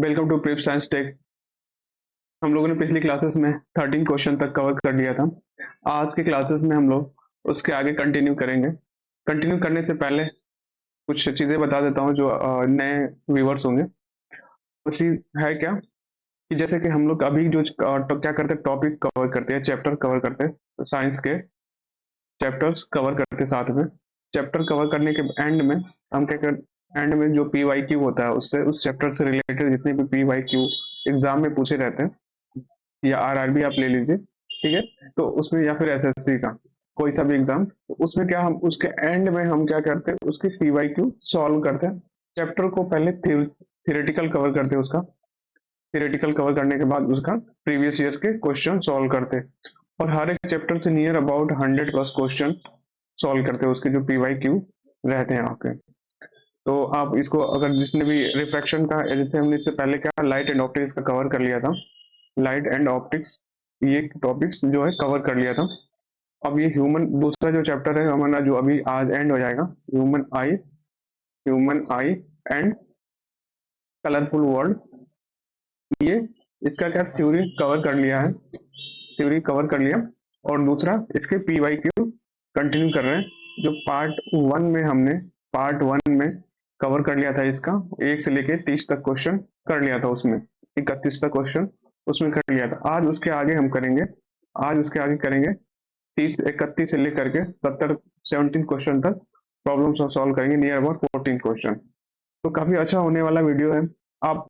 Welcome to prep science tech. हम लोगों ने पिछली क्लासेस में 13 क्वेश्चन तक कवर कर लिया था। आज के क्लासेस में हम लोग उसके आगे कंटिन्यू करेंगे। कंटिन्यू करने से पहले कुछ चीज़ें बता देता हूँ जो नए व्यूवर्स होंगे। वो चीज़ है क्या कि जैसे कि हम लोग अभी जो तो क्या करते हैं, टॉपिक कवर करते हैं, चैप्टर कवर करते हैं, साइंस के चैप्टर्स कवर करते हैं। साथ में चैप्टर कवर करने के एंड में हम क्या कर एंड में जो PYQ होता है उससे उस चैप्टर से रिलेटेड जितने भी PYQ एग्जाम में पूछे रहते हैं, या RRB आप ले लीजिए, ठीक है। तो उसमें या फिर SSC का कोई सा भी एग्जाम, तो उसमें क्या हम उसके एंड में हम क्या करते हैं, उसकी PYQ सॉल्व करते हैं। चैप्टर को पहले थियोरेटिकल कवर करते हैं, उसका थियोरेटिकल कवर करने के बाद उसका प्रीवियस ईयर के क्वेश्चन सॉल्व करते हैं। और हर एक चैप्टर से नियर अबाउट 100+ क्वेश्चन सॉल्व करते हैं, उसके जो PYQ रहते हैं आपके। तो आप इसको अगर जिसने भी रिफ्रैक्शन का, जैसे हमने इससे पहले क्या लाइट एंड ऑप्टिक्स का कवर कर लिया था, लाइट एंड ऑप्टिक्स ये टॉपिक्स जो है कवर कर लिया था। अब ये ह्यूमन दूसरा जो चैप्टर है हमारा, जो अभी आज एंड हो जाएगा, human I and colourful world, ये इसका क्या थ्योरी कवर कर लिया है, थ्योरी कवर कर लिया। और दूसरा इसके PYQ कंटिन्यू कर रहे हैं। जो पार्ट वन में कवर कर लिया था, इसका 1 से लेके 30 तक क्वेश्चन कर लिया था, उसमें 31 तक क्वेश्चन उसमें कर लिया था। आज उसके आगे हम करेंगे, आज उसके आगे करेंगे 31 से लेकर के 17 क्वेश्चन तक प्रॉब्लम सॉल्व करेंगे, नियर अबाउट 14 क्वेश्चन। तो काफी अच्छा होने वाला वीडियो है, आप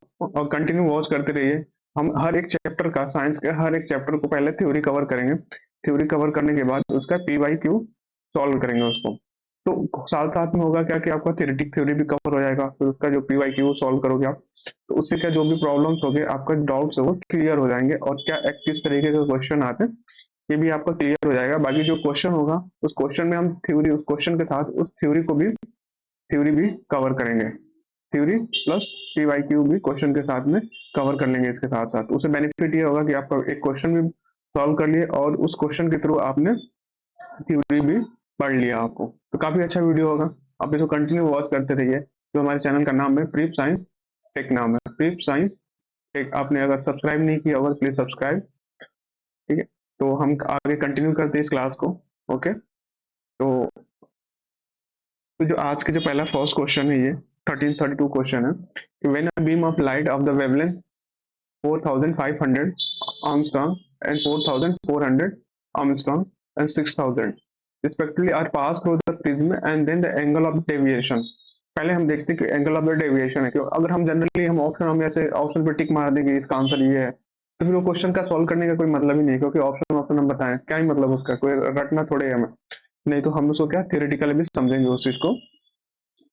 कंटिन्यू वॉच करते रहिए। हम हर एक चैप्टर का, साइंस के हर एक चैप्टर को पहले थ्योरी कवर करेंगे, थ्योरी कवर करने के बाद उसका PYQ सॉल्व करेंगे उसको। तो साथ साथ में होगा क्या कि आपका थ्योरेटिक थ्योरी भी कवर हो जाएगा, फिर उसका जो PYQ सॉल्व करोगे आप, तो उससे क्या जो भी प्रॉब्लम्स होंगे, आपका डाउट्स है वो क्लियर हो जाएंगे, और क्या किस तरीके के क्वेश्चन आते हैं ये भी आपका क्लियर हो जाएगा। बाकी जो क्वेश्चन होगा उस क्वेश्चन में हम थ्योरी, उस क्वेश्चन के साथ उस थ्योरी भी कवर करेंगे। थ्योरी प्लस PYQ भी क्वेश्चन के साथ में कवर कर लेंगे। इसके साथ साथ उससे बेनिफिट ये होगा कि आपका एक क्वेश्चन भी सॉल्व कर लिए और उस क्वेश्चन के थ्रू आपने थ्योरी भी पढ़ लिया आपको। तो काफी अच्छा वीडियो होगा, आप इसको कंटिन्यू वॉच करते रहिए। जो हमारे चैनल का नाम है प्रीप साइंस टेक, नाम है प्रीप साइंस टेक। आपने अगर सब्सक्राइब नहीं किया होगा प्लीज सब्सक्राइब, ठीक है। तो हम आगे कंटिन्यू करते हैं इस क्लास को। ओके, तो जो आज के जो पहला फर्स्ट क्वेश्चन है, ये 1332 क्वेश्चन है कि when a beam of light of the wavelength 4500 Armstrong and 4400 Armstrong and 6000 respectively are passed through the prism and then the angle of deviation। पहले हम देखते हैं कि एंगल ऑफ द डेविएशन है। क्यों, अगर हम जनरली हम ऐसे ऑप्शन पे टिक मार देंगे इसका आंसर ये है, तो फिर वो क्वेश्चन का सॉल्व करने का कोई मतलब ही नहीं है, क्योंकि ऑप्शन हम बताएं क्या ही मतलब उसका, कोई रटना थोड़े है हमें। नहीं तो हम उसको क्या थियोरेटिकली भी समझेंगे, उस चीज को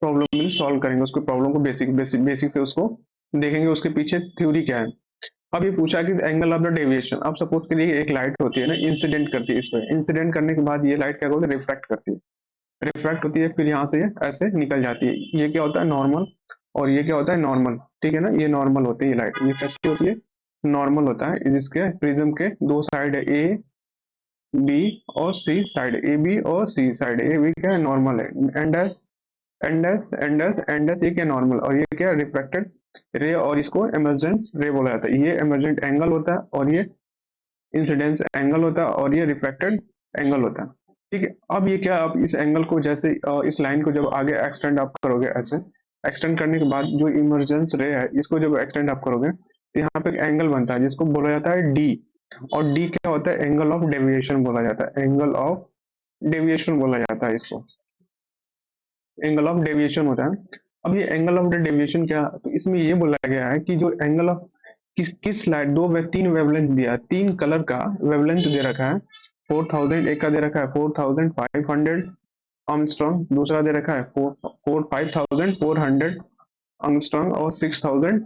प्रॉब्लम में सॉल्व करेंगे, उसको प्रॉब्लम को बेसिक से उसको देखेंगे, उसके पीछे थ्योरी क्या है। अब ये पूछा कि एंगल ऑफ द डेविएशन, अब सपोज करिए एक लाइट होती है ना, इंसिडेंट करती है, इस पर इंसिडेंट करने के बाद ये लाइट क्या होती है, रिफ्रैक्ट करती है, रिफ्रैक्ट होती है, फिर यहाँ से ये ऐसे निकल जाती है। ये क्या होता है, नॉर्मल, और ये क्या होता है, नॉर्मल, ठीक है ना। ये नॉर्मल होती है, ये लाइट ये कैसी होती है, नॉर्मल होता है। जिसके प्रिज्म के दो साइड है, A B और C साइड, A B और C साइड, ए बी क्या है, नॉर्मल है, एंड एस ये क्या नॉर्मल, और ये क्या रिफ्रैक्टेड रे, और इसको इमर्जेंस रे बोला जाता है। ये इमर्जेंट एंगल होता है, और ये इंसिडेंस एंगल होता है, और ये रिफ्रैक्टेड एंगल होता है, ठीक है। अब ये क्या, आप इस एंगल को जैसे इस लाइन को जब आगे एक्सटेंड आप करोगे, ऐसे एक्सटेंड करने के बाद जो इमर्जेंस रे है, इसको जब एक्सटेंड आप करोगे तो यहाँ पे एक एंगल बनता है जिसको बोला जाता है D। और D क्या होता है, एंगल ऑफ डेविएशन बोला जाता है, एंगल ऑफ डेविएशन बोला जाता है इसको, एंगल ऑफ डेविएशन होता है। अब ये एंगल ऑफ डेविएशन क्या, तो इसमें ये बोला गया है कि जो एंगल ऑफ किस लाइट, तीन वेवलेंथ दिया, तीन कलर का वेवलेंथ दे रखा है। 4000 एक का दे रखा है 4500 आर्मस्ट्रॉन्ग, दूसरा दे रखा है 5400 आर्मस्ट्रॉन्ग, और 6000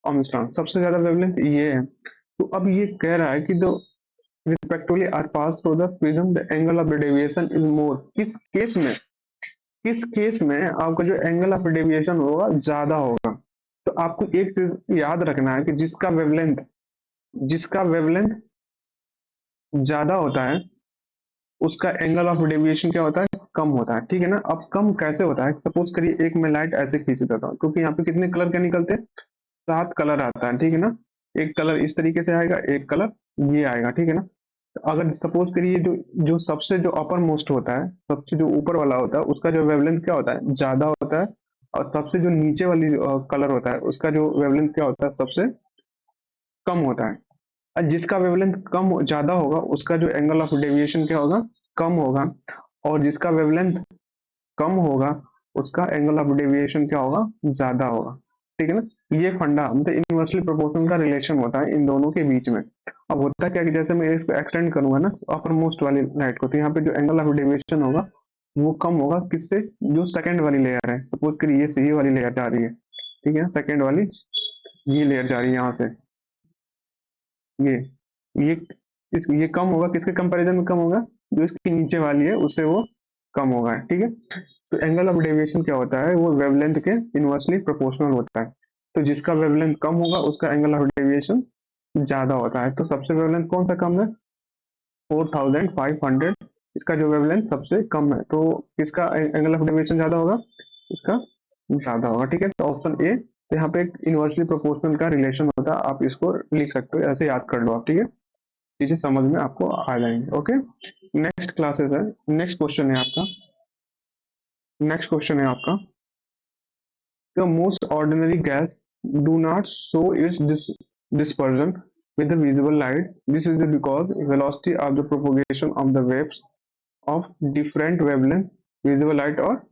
आर्मस्ट्रॉन्ग। सबसे ज्यादा वेवलेंथ ये है। तो अब ये कह रहा है कि दो respectively are pass through the prism the angle of deviation is more. किस केस में आपका जो एंगल ऑफ डेविएशन होगा ज्यादा होगा। तो आपको एक चीज याद रखना है कि जिसका वेवलेंथ ज्यादा होता है उसका एंगल ऑफ डेविएशन क्या होता है, कम होता है, ठीक है ना। अब कम कैसे होता है, सपोज करिए एक मैं लाइट ऐसे खींच देता हूँ, क्योंकि यहाँ पे कितने कलर के निकलते हैं, 7 कलर आता है, ठीक है ना। एक कलर इस तरीके से आएगा, एक कलर ये आएगा, ठीक है ना। तो अगर सपोज करिए जो जो सबसे जो अपर मोस्ट होता है, सबसे जो ऊपर वाला होता है, उसका जो वेवलेंथ क्या होता है, ज्यादा होता है। और सबसे जो नीचे वाली कलर होता है, उसका जो वेवलेंथ क्या होता है, सबसे कम होता है। और जिसका वेवलेंथ ज्यादा होगा, उसका जो एंगल ऑफ डेविएशन क्या होगा, कम होगा। और जिसका वेवलेंथ कम होगा, उसका एंगल ऑफ डेविएशन क्या होगा, ज्यादा होगा, ठीक है ना। ये फंडा मतलब इनवर्सली प्रोपोर्शनल का रिलेशन होता है इन दोनों के बीच में। अब होता क्या है कि जैसे मैं इसको एक्सटेंड करूंगा ना अपर मोस्ट वाली लाइट को, तो यहाँ पे जो एंगल ऑफ डेविएशन होगा वो कम होगा, किससे, जो सेकंड वाली लेयर है, सपोज करिए ये वाली लेयर जा रही है, ठीक है, सेकंड वाली ये लेयर जा रही है यहाँ से, ये ये ये कम होगा, किसके कंपैरिजन में कम होगा, जो इसकी नीचे वाली है उससे वो कम होगा, ठीक है। तो एंगल ऑफ डेविएशन क्या होता है, वो वेवलेंथ के इनवर्सली प्रोपोर्शनल होता है। तो जिसका वेवलेंथ कम होगा, उसका एंगल ऑफ डेविएशन ज्यादा होता है। तो सबसे वेवलेंथ कौन सा कम है, 4500, इसका जो वेवलेंथ सबसे कम है, तो किसका एंगल ऑफ डेविएशन ज्यादा होगा, इसका ज्यादा होगा, ठीक है। तो ऑप्शन ए, तो यहाँ पे एक इनवर्सली प्रोपोर्शनल का रिलेशन होता है, आप इसको लिख सकते हो, ऐसे याद कर लो आप, ठीक है। चीजें समझ में आपको आ जाएंगे, ओके। नेक्स्ट क्लासेस है, नेक्स्ट क्वेश्चन है आपका, नेक्स्ट क्वेश्चन है आपका, the most ordinary gas do not show its dispersion with the visible light. This is because velocity of the propagation of the waves of different wavelength visible light। और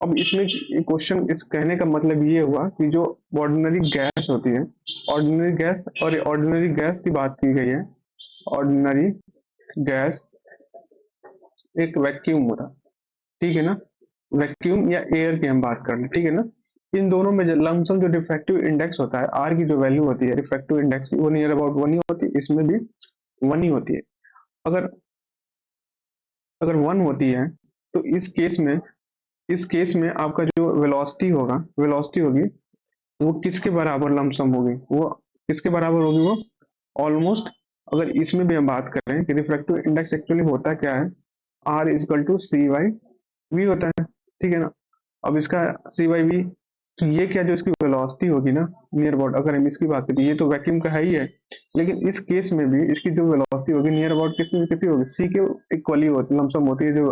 अब इसमें question इस कहने का मतलब ये हुआ कि जो ऑर्डिनरी गैस होती है, ऑर्डिनरी गैस, और ऑर्डिनरी गैस की बात की गई है, ऑर्डिनरी गैस एक वैक्यूम होता, ठीक है ना, वैक्यूम या एयर की हम बात कर लें, ठीक है ना। इन दोनों में जो लमसम जो रिफ्रैक्टिव इंडेक्स होता है, आर की जो वैल्यू होती है रिफ्रैक्टिव इंडेक्स की, वो नियर अबाउट 1 ही होती है, इसमें भी 1 ही होती है। अगर अगर 1 होती है, तो इस केस में आपका जो वेलोसिटी होगा, वेलोसिटी होगी, वो किसके बराबर लमसम होगी, वो किसके बराबर होगी, वो ऑलमोस्ट। अगर इसमें भी हम बात करें कि रिफ्रैक्टिव इंडेक्स एक्चुअली होता क्या है, R equal to C by V होता है, ठीक है ना। अब इसका सी बाई वी, तो ये क्या, जो इसकी वेलोसिटी होगी ना नियर अबाउट, अगर हम इसकी बात करें, ये तो वैक्यूम का है ही है, लेकिन इस केस में भी इसकी जो वेलोसिटी होगी नियर अबाउट कितनी कितनी होगी, सी के इक्वली होती लमसम होती है। जो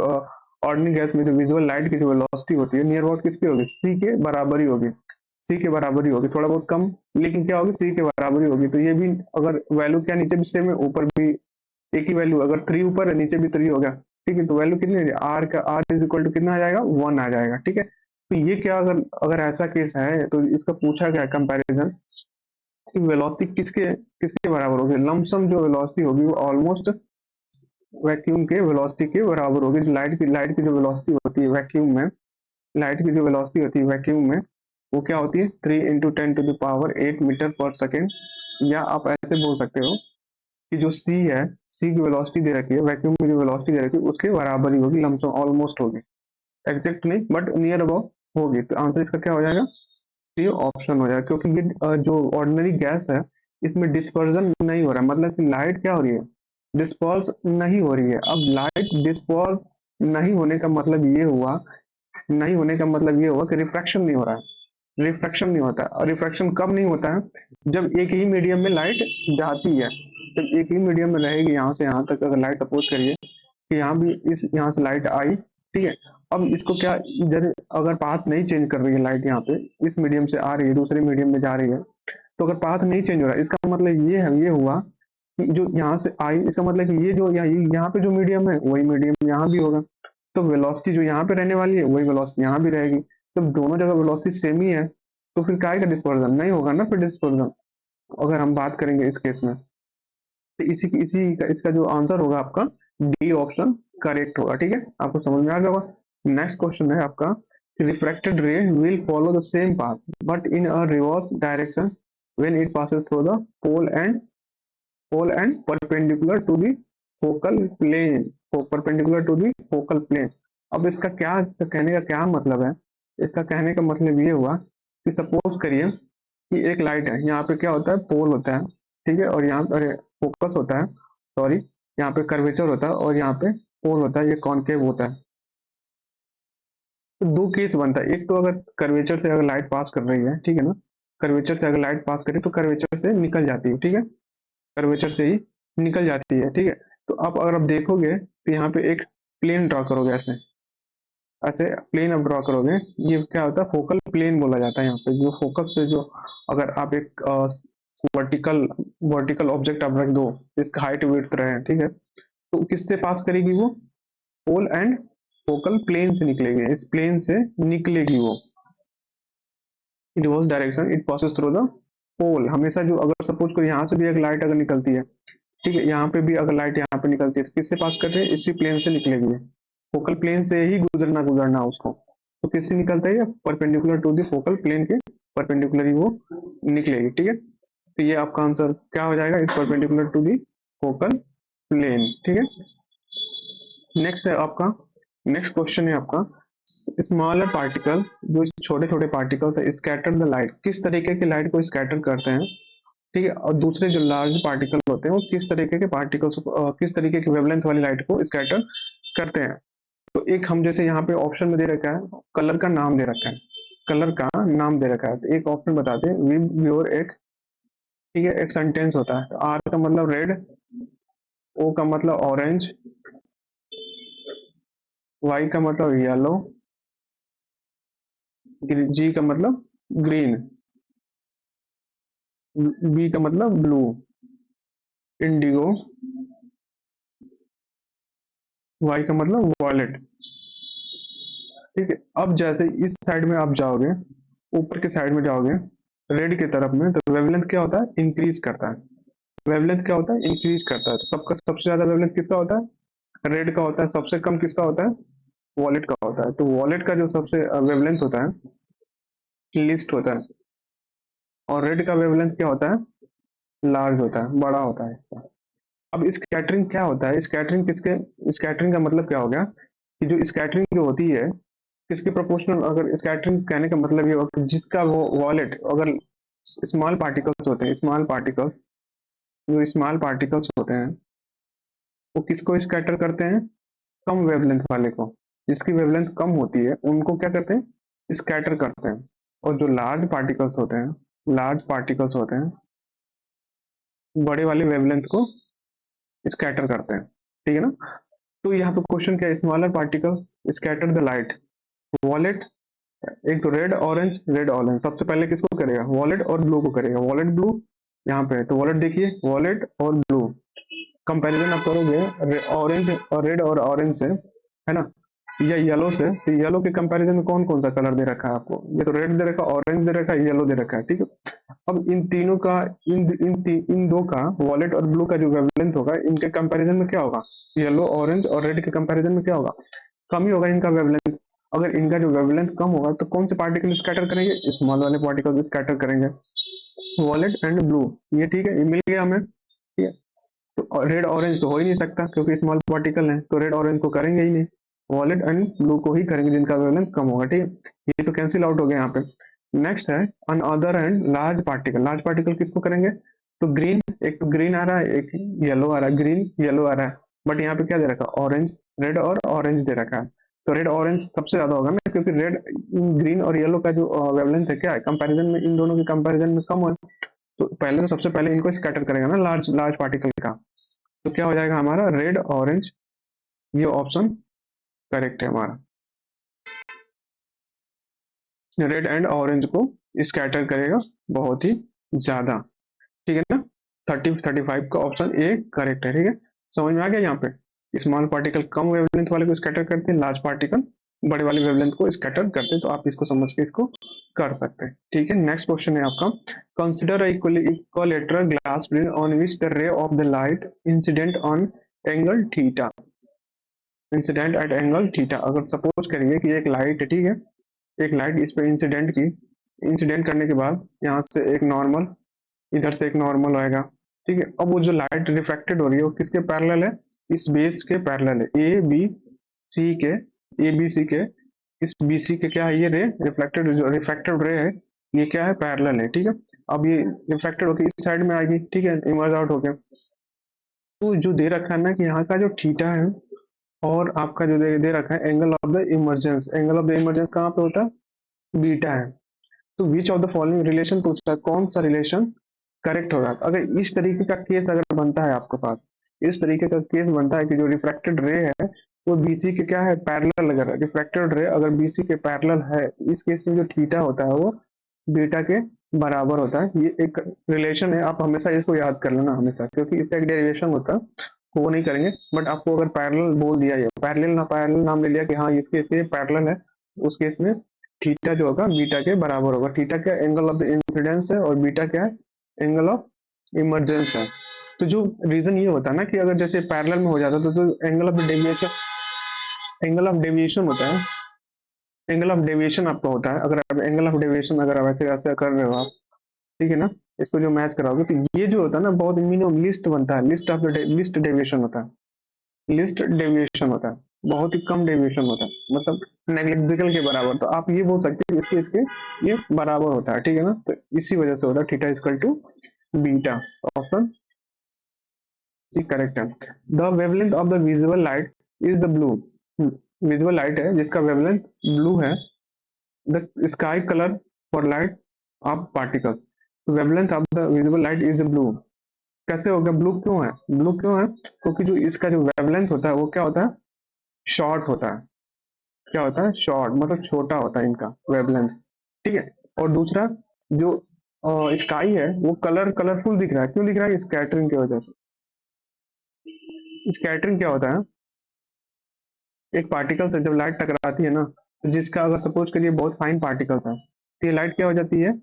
ऑर्डिनरी गैस में जो विजुअल लाइट की जो वेलोसिटी होती है नियर अबाउट किसकी होगी, सी के बराबर ही होगी, सी के बराबर ही होगी, थोड़ा बहुत कम, लेकिन क्या होगी, सी के बराबर ही होगी। तो ये भी अगर वैल्यू क्या, नीचे भी सेम है, ऊपर भी एक ही वैल्यू, अगर 3 ऊपर है नीचे भी 3 हो गया, ठीक है। तो वैल्यू कितनी है, आर का, आर इज इक्वल टू कितना आ जाएगा, 1 आ जाएगा, ठीक है। तो ये क्या, अगर अगर ऐसा केस है, तो इसका पूछा गया कंपैरिजन कि वेलोसिटी किसके किसके बराबर होगी, लमसम जो वेलोसिटी होगी वो ऑलमोस्ट वैक्यूम के वेलोसिटी के बराबर होगी। जो लाइट की जो वेलोसिटी होती है वैक्यूम में, लाइट की जो वेलोसिटी होती है वैक्यूम में, वो क्या होती है, 3 × 10⁸ मीटर पर सेकेंड। या आप ऐसे बोल सकते हो कि जो सी है, सी की वेलोसिटी दे रखी है, वैक्यूम में जो वेलोसिटी दे रखी है उसके बराबर ही होगी, लमसम ऑलमोस्ट होगी, एग्जैक्ट नहीं बट नियर अबाउट होगी। तो आंसर इसका क्या हो जाएगा, ये ऑप्शन हो जाएगा, क्योंकि ये जो ऑर्डिनरी गैस है, इसमें डिस्पर्जन नहीं हो रहा है, मतलब कि लाइट क्या हो रही है, डिस्पर्स नहीं हो रही है। अब लाइट डिस्पर्स नहीं होने का मतलब ये हुआ, नहीं होने का मतलब ये हुआ कि रिफ्रैक्शन नहीं हो रहा है, रिफ्रैक्शन नहीं होता है। और रिफ्रैक्शन कब नहीं होता है, जब एक ही मीडियम में लाइट जाती है, जब एक ही मीडियम में रहेगी, यहाँ से यहाँ तक अगर लाइट सपोज करिए कि यहाँ भी इस यहाँ से लाइट आई, ठीक है। अब इसको क्या, इधर अगर पाथ नहीं चेंज कर रही है लाइट, यहाँ पे इस मीडियम से आ रही है दूसरे मीडियम में जा रही है, तो अगर पाथ नहीं चेंज हो रहा है, इसका मतलब ये हुआ कि जो यहाँ से आई, इसका मतलब कि ये जो यहाँ पे जो मीडियम है वही मीडियम यहाँ भी होगा। तो वेलोसिटी जो यहाँ पे रहने वाली है वही वेलोसिटी यहाँ भी रहेगी। तो दोनों जगह वेलोसिटी सेम ही है, तो फिर क्या डिस्पर्जन नहीं होगा ना, फिर डिस्पर्जन अगर हम बात करेंगे इस केस में। तो इसी का इसका जो आंसर होगा आपका डी ऑप्शन करेक्ट होगा, ठीक है, आपको समझ में आ गया होगा। नेक्स्ट क्वेश्चन है आपका, refracted ray will follow the same path but in a reverse direction when it passes through the pole and perpendicular to the focal plane, perpendicular to the focal plane. अब इसका क्या, इसका कहने का क्या मतलब है, इसका कहने का मतलब ये हुआ कि सपोज करिए कि एक लाइट है, यहाँ पे क्या होता है, पोल होता है, ठीक है, और यहाँ पर फोकस होता है, सॉरी, यहाँ पे कर्वेचर होता है, और यहाँ पे पोल होता है, ये कॉनकेव होता है। तो दो केस बनता है, एक तो अगर कर्वेचर से अगर लाइट पास कर रही है, ठीक है ना, कर्वेचर से अगर लाइट पास करे तो कर्वेचर से निकल जाती है, ठीक है, कर्वेचर से ही निकल जाती है, ठीक है। तो अब अगर आप देखोगे तो यहाँ पे एक प्लेन ड्रॉ करोगे, ऐसे ऐसे प्लेन अब ड्रॉ करोगे, ये क्या होता है, फोकल प्लेन बोला जाता है यहाँ पे, जो फोकस से जो, अगर आप एक वर्टिकल वर्टिकल ऑब्जेक्ट आप रख दो, इसका हाइट विड्थ रहे, ठीक है, तो किससे पास करेगी वो, पोल एंड फोकल प्लेन से निकलेगी, इस प्लेन से निकलेगी वो, in reverse direction it passes through the pole. हमेशा जो, अगर सपोज करो यहाँ से भी एक लाइट अगर निकलती है, ठीक है, यहाँ पे भी अगर लाइट यहाँ पे निकलती है तो किससे पास कर रहे हैं, इसी प्लेन से निकलेगी, फोकल प्लेन से ही गुजरना उसको, तो किससे निकलता है, perpendicular to the focal plane के परपेंडिकुलर ही वो निकलेगी, ठीक है। तो ये आपका आंसर क्या हो जाएगा, इस perpendicular to the focal plane, ठीक है। नेक्स्ट है आपका, नेक्स्ट क्वेश्चन है आपका, स्मॉलर पार्टिकल, जो छोटे छोटे पार्टिकल्स है, स्कैटर द लाइट, किस तरीके की लाइट को स्कैटर करते हैं, ठीक है, और दूसरे जो लार्ज पार्टिकल होते हैं वो किस तरीके के पार्टिकल्स, किस तरीके की वेवलेंथ वाली लाइट को स्कैटर करते हैं। तो एक हम जैसे यहाँ पे ऑप्शन में दे रखा है, कलर का नाम दे रखा है, कलर का नाम दे रखा है, तो एक ऑप्शन बताते हैं, विव योर एक, ठीक है, एक सेंटेंस होता है, आर का मतलब रेड, ओ का मतलब ऑरेंज, वाई का मतलब येलो, जी का मतलब ग्रीन, बी का मतलब ब्लू, इंडिगो, वाई का मतलब वॉयलेट, ठीक है। अब जैसे इस साइड में आप जाओगे, ऊपर के साइड में जाओगे रेड की तरफ में, तो वेवलेंथ क्या होता है, इंक्रीज करता है, वेवलेंथ क्या होता है, इंक्रीज करता है, तो सबका सबसे ज्यादा वेवलेंथ किसका होता है, रेड का होता है, सबसे कम किसका होता है, वॉलेट का होता है, तो वॉलेट का जो सबसे वेवलेंथ होता है, लिस्ट होता है, और रेड का वेवलेंथ क्या होता है, लार्ज होता है, बड़ा होता है इसका। अब स्कैटरिंग क्या होता है, स्कैटरिंग किसके, स्कैटरिंग का मतलब क्या हो गया, कि जो स्कैटरिंग जो होती है किसके प्रोपोर्शनल, अगर स्कैटरिंग कहने का मतलब ये होगा कि जिसका वो वॉलेट, अगर स्मॉल पार्टिकल्स होते हैं, स्मॉल पार्टिकल्स, जो स्मॉल पार्टिकल्स होते हैं वो किसको स्कैटर करते हैं, कम वेवलेंथ वाले को, जिसकी वेवलेंथ कम होती है उनको क्या करते हैं, स्कैटर करते हैं, और जो लार्ज पार्टिकल्स होते हैं, लार्ज पार्टिकल्स होते हैं, बड़े वाले वेवलेंथ को स्कैटर करते हैं, ठीक है ना। तो यहाँ पे क्वेश्चन क्या है, smaller particle scatter the light, wallet, एक तो रेड ऑरेंज, सबसे पहले किसको करेगा, वॉलेट और ब्लू को करेगा, वॉलेट ब्लू, यहाँ पे तो वॉलेट देखिए, वॉलेट और ब्लू, कंपैरिजन आप करोगे ऑरेंज और रेड और ऑरेंज से, है ना, या येलो से, तो येलो के कंपैरिजन में कौन कौन सा कलर दे रखा है आपको, ये तो रेड दे रखा है, ऑरेंज दे रखा है, येलो दे रखा है, ठीक है। अब इन तीनों का, इन दो का, वॉलेट और ब्लू का जो वेवलेंथ होगा, इनके कंपैरिजन में क्या होगा, येलो ऑरेंज और रेड के कंपैरिजन में क्या होगा, कम ही होगा इनका वेवलेंथ। अगर इनका जो वेवलेंथ कम होगा तो कौन से पार्टिकल स्कैटर करेंगे, स्मॉल वाले पार्टिकल स्कैटर करेंगे, वॉलेट एंड ब्लू, ये ठीक है, ये मिल गया हमें, ठीक है। तो रेड ऑरेंज तो हो ही नहीं सकता क्योंकि स्मॉल पार्टिकल है, तो रेड ऑरेंज को करेंगे ही नहीं, वॉलेट एंड ब्लू को ही करेंगे जिनका वेवलेंथ कम होगा, ठीक है, ये तो कैंसिल आउट हो गया यहाँ पे। नेक्स्ट है another and large particle, large particle किसको करेंगे, तो ग्रीन, एक तो ग्रीन आ रहा है, एक येलो आ रहा है, ग्रीन येलो आ रहा है, बट यहाँ पे क्या दे रखा है, ऑरेंज, रेड और ऑरेंज दे रखा है, तो रेड ऑरेंज सबसे ज्यादा होगा ना, क्योंकि रेड, ग्रीन और येलो का जो वेवलेंथ है क्या है, कंपैरिजन में, इन दोनों के कंपैरिजन में कम है, तो पहले तो सबसे पहले इनको स्कैटर करेगा ना, लार्ज लार्ज पार्टिकल का, तो क्या हो जाएगा हमारा, रेड ऑरेंज, ये ऑप्शन करेक्ट है हमारा, रेड एंड ऑरेंज को स्कैटर करेगा बहुत ही ज्यादा, ठीक है ना, 35 का ऑप्शन ए करेक्ट है, ठीक है। समझ में आ गया, यहाँ पे स्मॉल पार्टिकल कम वेवलेंथ वाले को स्कैटर करते हैं, लार्ज पार्टिकल बड़े वाले वेवलेंथ को स्कैटर करते हैं, तो आप इसको समझ के इसको कर सकते हैं, ठीक है। नेक्स्ट क्वेश्चन है आपका, consider equilateral glass plane on which the ray of the light incident on angle theta, incident at angle theta, अगर सपोज करिए कि एक लाइट है, ठीक है, एक लाइट इस पे इंसिडेंट की, इंसिडेंट करने के बाद यहाँ से एक नॉर्मल, इधर से एक नॉर्मल आएगा, ठीक है। अब वो जो लाइट रिफ्लेक्टेड हो रही है वो किसके पैरेलल है, इस बेस के पैरेलल है, ए बी सी के, ए बी सी के, इस बी सी के क्या है, ये रे रिफ्लेक्टेड, जो रिफ्लेक्टेड रे है ये क्या है, पैरेलल है, ठीक है। अब ये रिफ्लेक्टेड होकर इस साइड में आएगी, ठीक है, इमर्ज आउट हो गया, तो जो दे रखा है ना कि यहाँ का जो थीटा है, और आपका जो दे रखा है angle of the emergence, angle of the emergence कहाँ पे होता है, बीटा है, तो विच ऑफ द फॉलोइंग रिलेशन पूछता है, कौन सा रिलेशन करेक्ट होगा। अगर इस तरीके का केस अगर बनता है आपके पास, इस तरीके का केस बनता है कि जो रिफ्रैक्टेड रे है वो बीसी के क्या है, पैरेलल, अगर रिफ्रैक्टेड रे अगर बीसी के पैरेलल है, इस केस में जो थीटा होता है वो बीटा के बराबर होता है। ये एक रिलेशन है, आप हमेशा इसको याद कर लेना हमेशा, क्योंकि इसका एक डेरिवेशन होता है, वो नहीं करेंगे। बट आपको अगर पैरेलल बोल दिया, ये पैरेलल नाम ले लिया कि हाँ इसके इसके पैरेलल है, उस केस में थीटा जो होगा बीटा के बराबर होगा। थीटा क्या एंगल ऑफ द इंसिडेंस है और बीटा क्या है, एंगल ऑफ इमरजेंस है। तो जो रीजन ये होता है ना कि अगर जैसे पैरेलल में हो जाता है तो जो angle of deviation, angle of deviation होता है, एंगल ऑफ डेविएशन आपका होता है। अगर आप एंगल ऑफ डेविएशन अगर आप ऐसे ऐसे कर रहे हो आप, ठीक है ना, इसको जो मैच कराओगे तो ये जो होता है ना बहुत मिनिमम लिस्ट बनता है, list of the list deviation होता है, लिस्ट डेविएशन होता है, बहुत ही कम डेविएशन होता है, मतलब नेग्लिजिबल के बराबर। तो आप ये बोल सकते हैं इसके इसके ये बराबर होता है, ठीक है ना। तो इसी वजह से होता है theta equal to beta. Option C correct है। The wavelength of the visible light is the blue. Visible light है जिसका वेवलेंथ ब्लू है। The sky colour for light of particle, wavelength of the visible light is blue. कैसे हो गया blue, क्यों है blue, क्यों है, क्योंकि जो इसका जो वेवलेंथ होता है वो क्या होता है, शॉर्ट होता है। क्या होता है, शॉर्ट, मतलब छोटा होता है इनका वेवलेंथ, ठीक है। और दूसरा जो स्काई है वो कलरफुल दिख रहा है, क्यों दिख रहा है, स्कैटरिंग की वजह से। स्कैटरिंग क्या होता है, एक पार्टिकल से जब लाइट टकराती है ना, तो जिसका अगर सपोज करिए बहुत फाइन पार्टिकल्स है, तो ये लाइट क्या हो जाती है,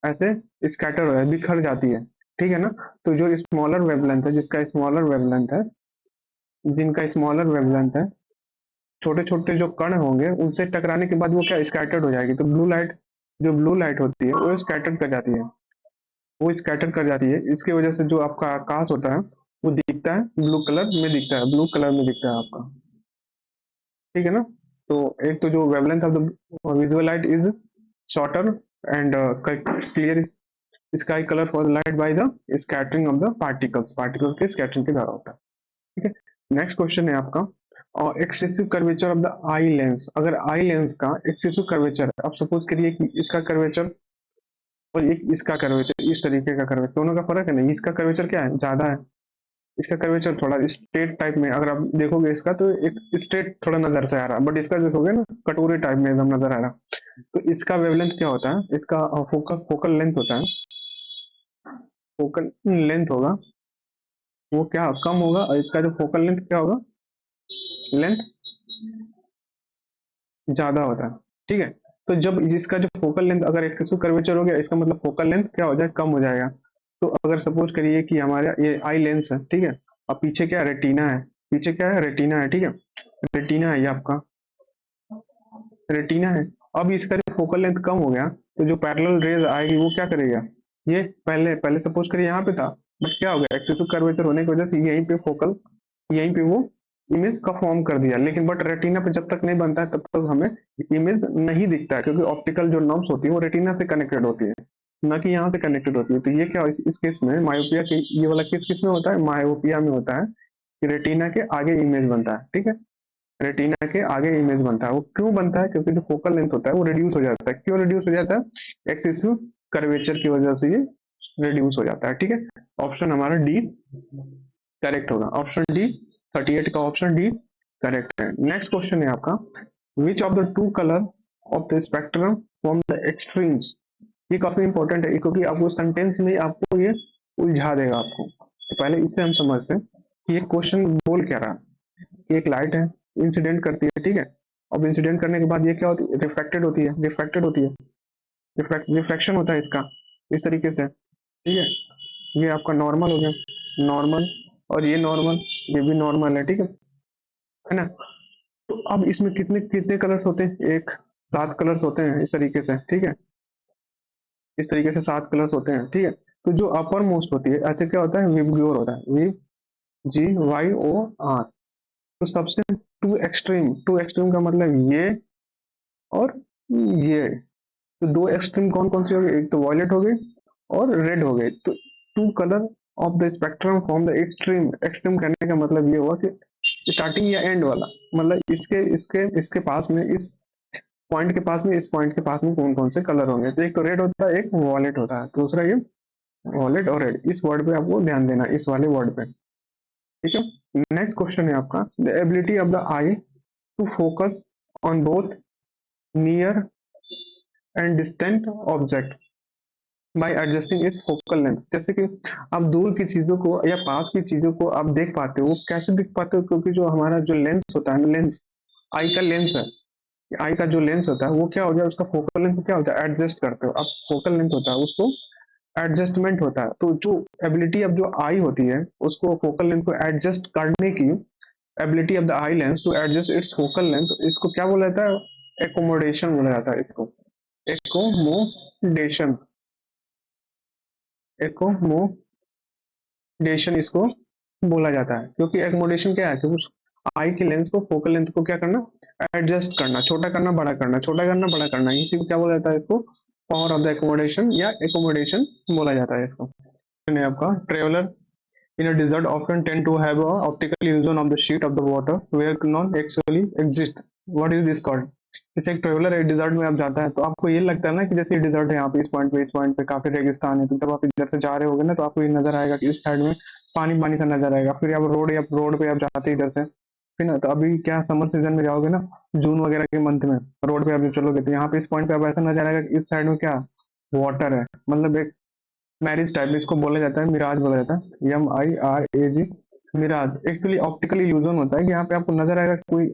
ऐसे स्कैटर हो जाती है, बिखर जाती है, ठीक है ना। तो जो स्मॉलर वेवलेंथ है, जिसका स्मॉलर वेवलेंथ है, जिनका स्मॉलर वेवलेंथ है, छोटे छोटे जो कण होंगे उनसे टकराने के बाद वो क्या स्कैटर्ड हो जाएगी। तो ब्लू लाइट, जो ब्लू लाइट होती है वो स्कैटर्ड कर जाती है, वो स्कैटर कर जाती है। इसकी वजह से जो आपका आकाश होता है वो दिखता है ब्लू कलर में, दिखता है ब्लू कलर में दिखता है आपका, ठीक है ना। तो एक तो जो wavelength of the visual light is shorter and clear sky colour for light by the scattering of the particles, particle के स्कैटरिंग के द्वारा होता है, ठीक है। नेक्स्ट क्वेश्चन है आपका, और excessive curvature of the eye lens. अगर आई लेंस का एक्सेसिव कर्वेचर है, अब सपोज करिए कि इसका कर्वेचर और एक इसका कर्वेचर, इस तरीके का कर्वेचर, दोनों का फर्क है नहीं, इसका कर्वेचर क्या है, ज्यादा है, इसका कर्वेचर थोड़ा स्ट्रेट टाइप में, अगर आप देखोगे इसका तो एक स्ट्रेट थोड़ा नजर से आ रहा है, बट इसका देखोगे ना कटोरे टाइप में एकदम नजर आ रहा। तो इसका वेवलेंथ क्या होता है, इसका फोकल लेंथ होता है, फोकल लेंथ होगा वो क्या कम होगा, और इसका जो फोकल लेंथ क्या होगा, लेंथ ज्यादा होता है, ठीक है। तो जब इसका जो फोकल लेंथ अगर एक्सेसिव कर्वेचर हो गया, इसका मतलब फोकल लेंथ क्या हो जाए, कम हो जाएगा। तो अगर सपोज करिए कि हमारा ये आई लेंस है, ठीक है, और पीछे क्या रेटिना है, पीछे क्या है रेटिना है, ठीक है, रेटिना है ये आपका, रेटिना है। अब इसका जो फोकल लेंथ कम हो गया तो जो पैरेलल रेज आएगी वो क्या करेगा, ये पहले पहले सपोज करिए यहाँ पे था, बट क्या हो गया एक्सेसिव कर्वेचर होने की वजह से यहीं पे फोकल, यहीं पे वो इमेज का फॉर्म कर दिया। लेकिन बट रेटिना पे जब तक नहीं बनता है तब तक हमें इमेज नहीं दिखता है, क्योंकि ऑप्टिकल जो नर्व्स होती है वो रेटिना से कनेक्टेड होती है, न कि यहाँ से कनेक्टेड होती है। तो ये क्या इस केस में मायोपिया के, ये वाला केस किस में होता है, मायोपिया में होता है कि रेटिना के आगे इमेज बनता है, ठीक है, रेटिना के आगे इमेज बनता है। वो क्यों बनता है, क्योंकि जो फोकल लेंथ होता है वो रिड्यूस हो जाता है। क्यों रिड्यूस हो जाता है, एक्सेसिव कर्वेचर की वजह से ये रिड्यूस हो जाता है, ठीक है। ऑप्शन हमारा डी करेक्ट होगा, ऑप्शन डी 38 का ऑप्शन डी करेक्ट है। नेक्स्ट क्वेश्चन है आपका, विच of the two colour of the spectrum from the extremes. ये काफी इंपॉर्टेंट है क्योंकि आपको सेंटेंस में आपको ये उलझा देगा आपको। तो पहले इससे हम समझते हैं कि ये क्वेश्चन बोल क्या रहा है। एक लाइट है, इंसिडेंट करती है, ठीक है, अब इंसिडेंट करने के बाद ये क्या होती है, रिफ्लेक्टेड होती है, रिफ्लेक्टेड होती है, रिफ्लेक्शन होता है इसका, इस तरीके से, ठीक है। ये आपका नॉर्मल हो गया, नॉर्मल, और ये नॉर्मल, ये भी नॉर्मल है ना। तो अब इसमें कितने कितने कलर्स होते हैं, एक 7 कलर्स होते हैं इस तरीके से, ठीक है, इस तरीके से 7 कलर्स होते हैं, ठीक है। तो जो अपर मोस्ट होती है ऐसे क्या होता है, विबग्योर होता है, V G Y O R. तो सबसे टू एक्सट्रीम का मतलब ये और ये। तो दो एक्सट्रीम कौन कौन सी हो गई, एक तो वॉयलेट हो गई और रेड हो गई। तो two colour of the spectrum from the extreme, extreme कहने का मतलब ये हुआ कि स्टार्टिंग या एंड वाला, मतलब इसके इसके इसके पास में, इस पॉइंट के पास में, इस पॉइंट के पास में कौन कौन से कलर होंगे, तो एक तो रेड होता है, एक वॉलेट होता है, दूसरा ये वॉलेट और रेड, इस वर्ड पे आपको ध्यान देना, इस वाले वर्ड पे, ठीक है। नेक्स्ट क्वेश्चन है आपका, the ability of the eye to focus on both near and distant object by adjusting its focal length. जैसे कि आप दूर की चीजों को या पास की चीजों को आप देख पाते हो, वो कैसे देख पाते हो, क्योंकि जो हमारा जो लेंस होता है, लेंस आई का लेंस है, आई का जो लेंस होता है वो क्या हो जाए, उसका फोकल लेंथ क्या होता है, एडजस्ट करते हो आप, फोकल लेंथ होता है उसको एडजस्टमेंट होता है। तो जो एबिलिटी अब जो आई होती है उसको फोकल लेंथ को एडजस्ट करने की, ability of the eye lens to adjust its focal length, इसको क्या बोला जाता है, एकोमोडेशन बोला जाता है इसको, एकोमोडेशन, एकोमोडेशन इसको बोला जाता है। क्योंकि एकोमोडेशन क्या है, कि उस आई के लेंस को, फोकल लेंथ को क्या करना, एडजस्ट करना, छोटा करना बड़ा करना, छोटा करना बड़ा करना, इसी को क्या बोला जाता है, इसको पावर ऑफ द एकोमोडेशन या एकोमोडेशन बोला जाता है इसको। आपका traveller in a desert often tend to have a optical illusion of the sheet of the water where none actually exist. What is this called? जैसे एक ट्रेवलर है, dessert में आप जाता है तो आपको ये लगता है ना कि जैसे ये डिजर्ट है, यहाँ पे इस पॉइंट पे काफी रेगिस्तान है, तो जब आप इधर से जा रहे होगे ना तो आपको ये नजर आएगा कि इस साइड में पानी पानी सा नजर आएगा। फिर आप रोड, या रोड पे आप जाते हैं इधर से, फिर ना तो अभी क्या समर सीजन में जाओगे ना, जून वगैरह के मंथ में रोड पे आप जब चलोगे तो यहाँ पे इस पॉइंट पे आप ऐसा नजर आएगा कि इस साइड में क्या वाटर है, मतलब एक मैरिज टाइप, इसको बोला जाता है मिराज, बोला जाता है MIRAG, mirage. Actually optical illusion होता है कि यहाँ पे आपको नजर आएगा कोई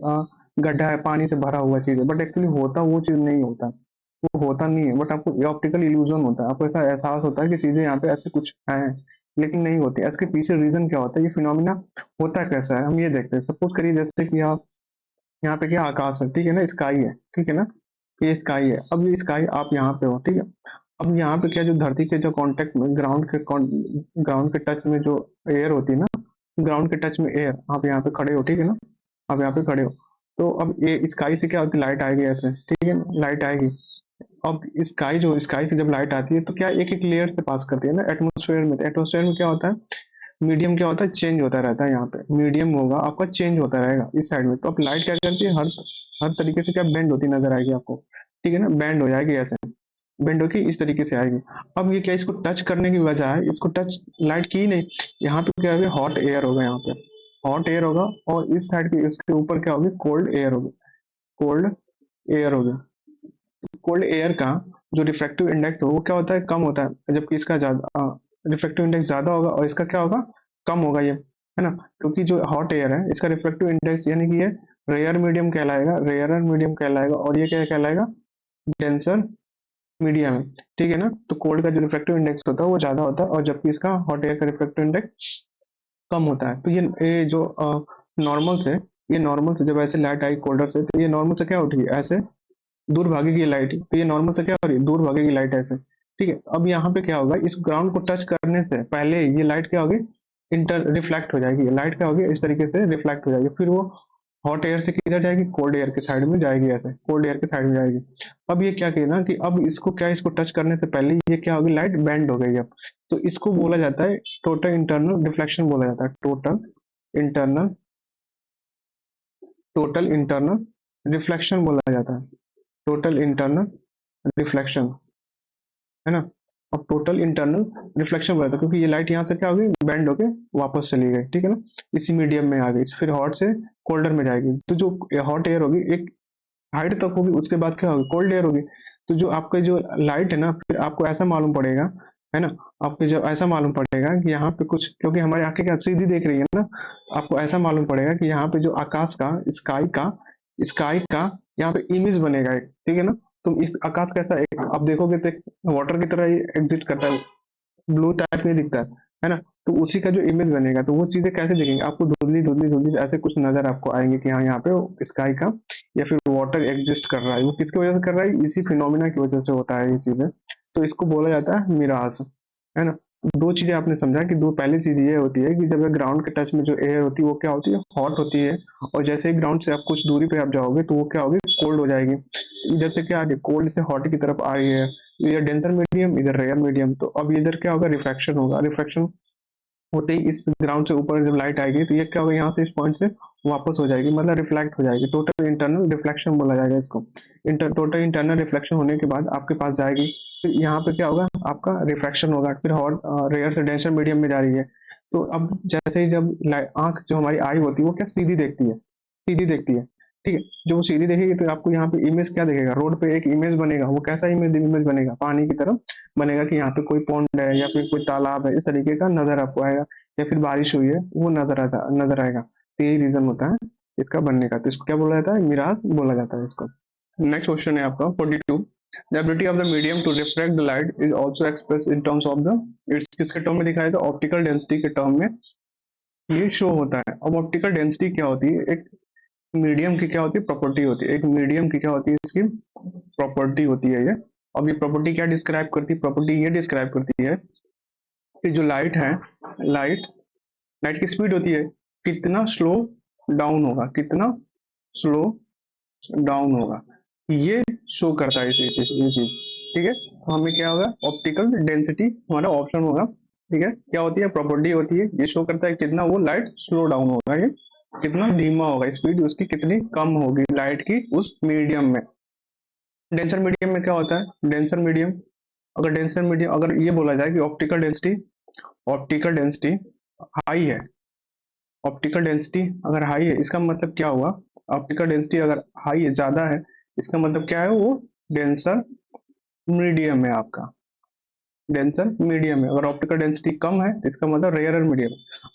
गड्ढा है, पानी से भरा हुआ चीज है, बट एक्चुअली होता वो चीज नहीं होता, वो होता नहीं है, बट आपको ऑप्टिकल इल्यूजन होता है, आपको ऐसा एहसास होता है कि चीजें यहाँ पे ऐसे कुछ है, लेकिन नहीं होती। इसके पीछे रीजन क्या होता है, ये फिनोमिना होता कैसा है, हम ये देखते हैं। सपोज करिए जैसे कि आप यहाँ पे क्या आकाश है, ठीक है ना, स्काई है, ठीक है ना, ये स्काई है, अब ये स्काई आप यहाँ पे हो, ठीक है। अब यहाँ पे क्या, जो धरती के जो कांटेक्ट में, ग्राउंड के टच में जो एयर होती है ना, ग्राउंड के टच में एयर, आप यहाँ पे खड़े हो, ठीक है ना, आप यहाँ पे खड़े हो, तो अब ये स्काई से क्या होती है, लाइट आएगी ऐसे, ठीक है, लाइट आएगी। अब स्काई, जो स्काई से जब लाइट आती है तो क्या एक एक लेयर से पास करती है ना एटमोसफेयर में, एटमोसफेयर में क्या होता है, मीडियम क्या होता है, चेंज होता रहता है, यहाँ पे मीडियम होगा आपका, चेंज होता रहेगा इस साइड में। तो अब लाइट क्या करती है, हर तरीके से क्या बेंड होती नजर आएगी आपको, ठीक है ना, बेंड हो जाएगी ऐसे, बेंड होके इस तरीके से आएगी। अब ये क्या, इसको टच करने की बजाय इसको टच लाइट की ही नहीं, यहाँ पे क्या होगा, हॉट एयर होगा, यहाँ पे हॉट एयर होगा, और इस साइड के इसके ऊपर क्या होगी, कोल्ड एयर होगी, कोल्ड एयर होगी। कोल्ड एयर का जो रिफ्रैक्टिव इंडेक्स हो वो क्या होता है, कम होता है, जबकि इसका ज्यादा रिफ्रैक्टिव इंडेक्स ज्यादा होगा, और इसका क्या होगा, कम होगा, ये है ना। क्योंकि जो हॉट एयर है इसका रिफ्रैक्टिव इंडेक्स यानी कि ये रेयर मीडियम कहलाएगा, रेयर मीडियम कहलाएगा, और ये क्या कहलाएगा, डेंसर मीडियम है, ठीक है ना। तो कोल्ड का जो रिफ्रैक्टिव इंडेक्स होता है वो ज्यादा होता है, और जबकि इसका हॉट एयर का रिफ्रैक्टिव इंडेक्स कम होता है। तो ये जो नॉर्मल से, ये नॉर्मल से जब ऐसे लाइट आई कोल्डर से, तो ये नॉर्मल से क्या उठी ऐसे दूर भागेगी लाइट, तो ये नॉर्मल से क्या हो रही है, दूर भागेगी लाइट ऐसे, ठीक है। अब यहाँ पे क्या होगा, इस ग्राउंड को टच करने से पहले ये लाइट क्या होगी, इंटर रिफ्लेक्ट हो जाएगी, लाइट क्या होगी, इस तरीके से रिफ्लेक्ट हो जाएगी, फिर वो हॉट एयर से किधर जाएगी, कोल्ड एयर के साइड में जाएगी, ऐसे कोल्ड एयर के साइड में जाएगी। अब ये क्या किया ना कि अब इसको क्या, इसको टच करने से पहले ये क्या होगी, लाइट बेंड हो गई अब, तो इसको बोला जाता है टोटल इंटरनल रिफ्लेक्शन बोला जाता है, इंटरनल टोटल इंटरनल रिफ्लेक्शन बोला जाता है, टोटल इंटरनल रिफ्लेक्शन, है ना। अब टोटल इंटरनल रिफ्लेक्शन बोला था, क्योंकि ये लाइट यहाँ से क्या होगी, बैंड होके वापस चली गई, ठीक है ना, इसी मीडियम में आ गई, फिर हॉट से कोल्डर में जाएगी। तो जो हॉट एयर होगी एक हाइट तक होगी, उसके बाद क्या होगी, कोल्ड एयर होगी। तो जो आपका जो लाइट है ना, फिर आपको ऐसा मालूम पड़ेगा, है ना, आपको जब ऐसा मालूम पड़ेगा कि यहाँ पे कुछ, क्योंकि हमारी आंखें क्या सीधी देख रही है ना, आपको ऐसा मालूम पड़ेगा कि यहाँ पे जो आकाश का, स्काई का यहाँ पे इमेज बनेगा एक, ठीक है ना। तुम इस आकाश कैसा, एक आप देखोगे तो एक वाटर की तरह ही एग्जिट करता है, ब्लू टाइप में दिखता है ना। तो उसी का जो इमेज बनेगा, तो वो चीजें कैसे दिखेंगी आपको, धुंधली धुंधली धुंधली ऐसे कुछ नजर आपको आएंगे कि हाँ यहाँ पे स्काई का या फिर वाटर एग्जिस्ट कर रहा है। वो किसकी वजह से कर रहा है, इसी फिनोमिना की वजह से होता है ये चीजें। तो इसको बोला जाता है मिराज, है ना। दो चीजें आपने समझा कि दो, पहली चीज ये होती है कि जब ग्राउंड के टच में जो एयर होती है वो क्या होती है, हॉट होती है, और जैसे ही ग्राउंड से आप कुछ दूरी पे आप जाओगे तो वो क्या होगी, कोल्ड हो जाएगी। इधर से क्या आ रही है, कोल्ड से हॉट की तरफ आ रही है, इधर डेंसर मीडियम, इधर रेयर मीडियम। तो अब इधर क्या होगा, रिफ्रैक्शन होगा, रिफ्रैक्शन होते ही इस ग्राउंड से ऊपर जब लाइट आएगी तो ये क्या होगा, यहाँ से इस पॉइंट से वापस हो जाएगी, मतलब रिफ्लेक्ट हो जाएगी। टोटल इंटरनल रिफ्लेक्शन बोला जाएगा इसको। टोटल इंटरनल रिफ्लेक्शन होने के बाद आपके पास जाएगी, फिर यहाँ पे क्या होगा, आपका रिफ्रैक्शन होगा, फिर हॉट रेयर से डेंसर मीडियम में जा रही है। तो अब जैसे ही जब आंख जो हमारी आई होती है वो क्या सीधी देखती है, सीधी देखती है, ठीक है। जो वो सीधी देखेगी तो आपको यहाँ पे इमेज क्या दिखेगा, रोड पे एक इमेज बनेगा। वो कैसा इमेज इमेज बनेगा, पानी की तरफ बनेगा कि यहाँ पे कोई पॉन्ड है या फिर कोई तालाब है, इस तरीके का नजर आपको आएगा, या फिर बारिश हुई है वो नजर आएगा। तो यही रीजन होता है इसका बनने का। तो इसको क्या बोला जाता है, मिराज बोला जाता है इसको। नेक्स्ट क्वेश्चन है आपका 42। The ability of the medium to reflect the light is also express in terms of the, it's किसके टर्म में दिखाया, तो ऑप्टिकल डेंसिटी के टर्म में ये शो होता है। अब ऑप्टिकल डेंसिटी क्या होती है, एक मीडियम की क्या होती है, प्रॉपर्टी होती है। एक मीडियम की क्या होती है, इसकी प्रॉपर्टी होती है ये। अब ये प्रॉपर्टी क्या डिस्क्राइब करती है, प्रॉपर्टी ये डिस्क्राइब करती है कि जो लाइट है, लाइट लाइट की स्पीड होती है, कितना स्लो डाउन होगा, कितना स्लो डाउन होगा, ये शो करता है ये चीज, ठीक है। तो हमें क्या होगा, ऑप्टिकल डेंसिटी हमारा ऑप्शन होगा, ठीक है। क्या होती है, प्रॉपर्टी होती है, ये शो करता है कितना वो लाइट स्लो डाउन होगा, ये कितना धीमा होगा, स्पीड उसकी कितनी कम होगी लाइट की उस मीडियम में। डेंसर मीडियम में क्या होता है, डेंसर मीडियम अगर ये बोला जाए कि ऑप्टिकल डेंसिटी हाई है, ऑप्टिकल डेंसिटी अगर हाई है, इसका मतलब क्या हुआ, ऑप्टिकल डेंसिटी अगर हाई है, ज्यादा है, इसका मतलब क्या है, वो डेंसर मीडियम है आपका, डेंसर मीडियम है। अगर ऑप्टिकल डेंसिटी कम है तो इसका मतलब रेयरर मीडियम।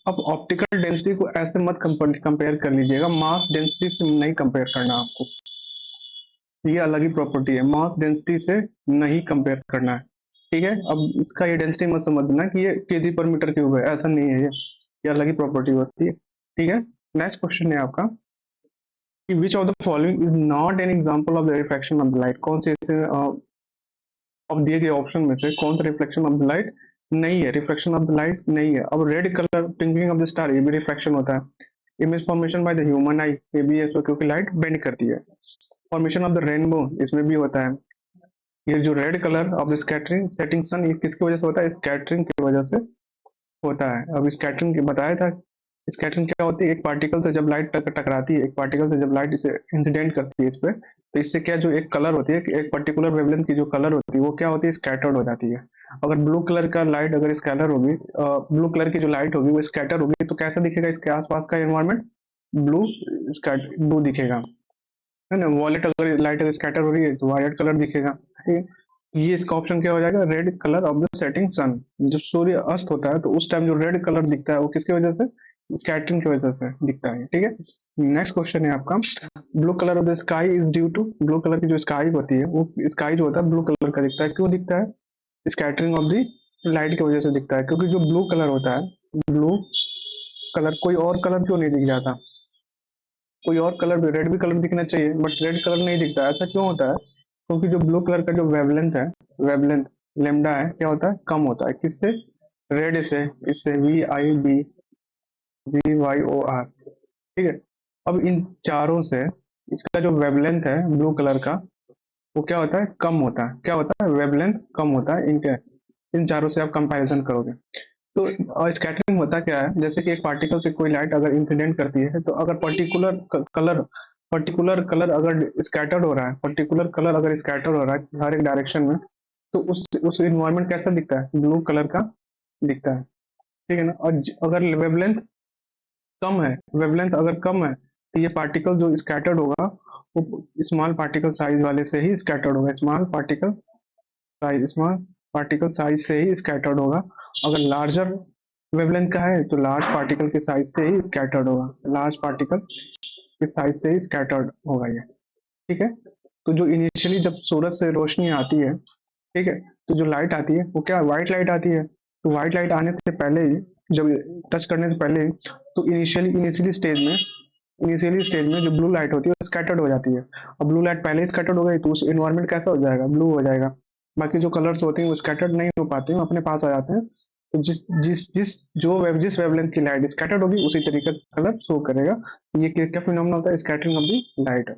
अब ऑप्टिकल डेंसिटी को ऐसे मत कंपेयर कर लीजिएगा, मास डेंसिटी से नहीं कंपेयर करना आपको, ये अलग ही प्रॉपर्टी है, मास डेंसिटी से नहीं कंपेयर करना है, ठीक है। अब इसका ये डेंसिटी मत समझना कि ये केजी पर मीटर क्यूब है, ऐसा नहीं है, ये अलग ही प्रॉपर्टी होती है, ठीक है। नेक्स्ट क्वेश्चन है आपका कि विच of the following is not an example of the reflection of the light, कौन से ऐसे अब दिए गए ऑप्शन में से कौन सा रिफ्लेक्शन ऑफ द लाइट नहीं है, रिफ्लेक्शन ऑफ द लाइट नहीं है। अब red colour twinkling of the star, ये भी रिफ्लेक्शन होता है। Image formation by the human आई, ये भी है, so क्योंकि लाइट बेंड करती है। फॉर्मेशन ऑफ द रेनबो, इसमें भी होता है। ये जो red colour of the scattering setting sun, ये किसकी वजह से होता है, स्कैटरिंग की वजह से होता है। अब स्कैटरिंग की बताया था, स्कैटरिंग क्या होती है, एक पार्टिकल से जब लाइट टकराती है, एक पार्टिकल से जब लाइट इसे इंसिडेंट करती है इस पे, तो इससे क्या जो एक कलर होती है, एक पर्टिकुलर वेवलेंथ की जो कलर होती है वो क्या होती है, स्कैटर्ड हो जाती है। अगर ब्लू कलर का लाइट अगर स्कैलर होगी, ब्लू कलर की जो लाइट होगी वो स्कैटर होगी, तो कैसा दिखेगा इसके आसपास का एनवायरमेंट, ब्लू ब्लू दिखेगा, है ना। वॉलेट अगर लाइट अगर स्कैटर हो रही है तो वायलेट कलर दिखेगा, ठीक है। ये इसका ऑप्शन क्या हो जाएगा, red colour of the setting sun. जब सूर्य अस्त होता है तो उस टाइम जो रेड कलर दिखता है वो किसकी वजह से, स्कैटरिंग की वजह से दिखता है, ठीक है। नेक्स्ट क्वेश्चन है आपका, blue colour of the sky is due to, blue colour की जो स्काई होती है वो स्काई जो होता है ब्लू कलर का दिखता है, क्यों दिखता है, स्कैटरिंग ऑफ द लाइट की वजह से दिखता है। क्योंकि जो ब्लू कलर होता है, ब्लू कलर कोई और कलर क्यों नहीं दिख जाता, कोई और कलर भी, रेड भी कलर दिखना चाहिए बट रेड कलर नहीं दिखता, ऐसा क्यों होता है, क्योंकि जो ब्लू कलर का जो वेवलेंथ है, वेवलेंथ लेमडा है, क्या होता है, कम होता है, किससे, रेड से, इससे VIBGYOR, ठीक है। अब इन चारों से इसका जो वेवलेंथ है ब्लू कलर का वो क्या होता है, कम होता है, क्या होता है, वेवलेंथ कम होता है इनके, इन चारों से आप कंपैरिजन करोगे। तो स्कैटरिंग होता क्या है, जैसे कि एक पार्टिकल से कोई लाइट अगर इंसिडेंट करती है तो अगर पर्टिकुलर कलर अगर स्कैटर्ड हो रहा है, पर्टिकुलर कलर अगर स्कैटर हो रहा है हर एक डायरेक्शन में, तो उस इन्वायरमेंट कैसा दिखता है, ब्लू कलर का दिखता है, ठीक है ना। और अगर वेवलेंथ कम है, वेवलेंथ अगर कम है तो ये पार्टिकल जो स्कैटर्ड होगा वो स्मॉल पार्टिकल साइज वाले से ही स्कैटर्ड होगा, स्मॉल पार्टिकल साइज से ही स्कैटर्ड होगा। अगर लार्जर वेवलेंथ का है तो लार्ज पार्टिकल के साइज से ही स्कैटर्ड होगा, लार्ज पार्टिकल के साइज से ही स्कैटर्ड होगा ये, ठीक है। तो जो इनिशियली जब सूरज से रोशनी आती है, ठीक है, तो जो लाइट आती है वो क्या व्हाइट लाइट आती है। तो व्हाइट लाइट आने से पहले ही, जब टच करने से पहले ही, तो इनिशियली स्टेज में जो ब्लू लाइट होती है वो स्कैटर्ड हो जाती है। अब ब्लू लाइट पहले ही स्कैटर्ड हो गई तो उस इन्वायरमेंट कैसा हो जाएगा, ब्लू हो जाएगा। बाकी जो कलर्स होते हैं वो स्कैटर्ड नहीं हो पाते हैं, अपने पास आ जाते हैं। तो जिस वेवलेंथ की लाइट स्कैटर्ड होगी उसी तरीके का कलर शो करेगा। ये क्या फिनोमेना होता है, scattering of the light.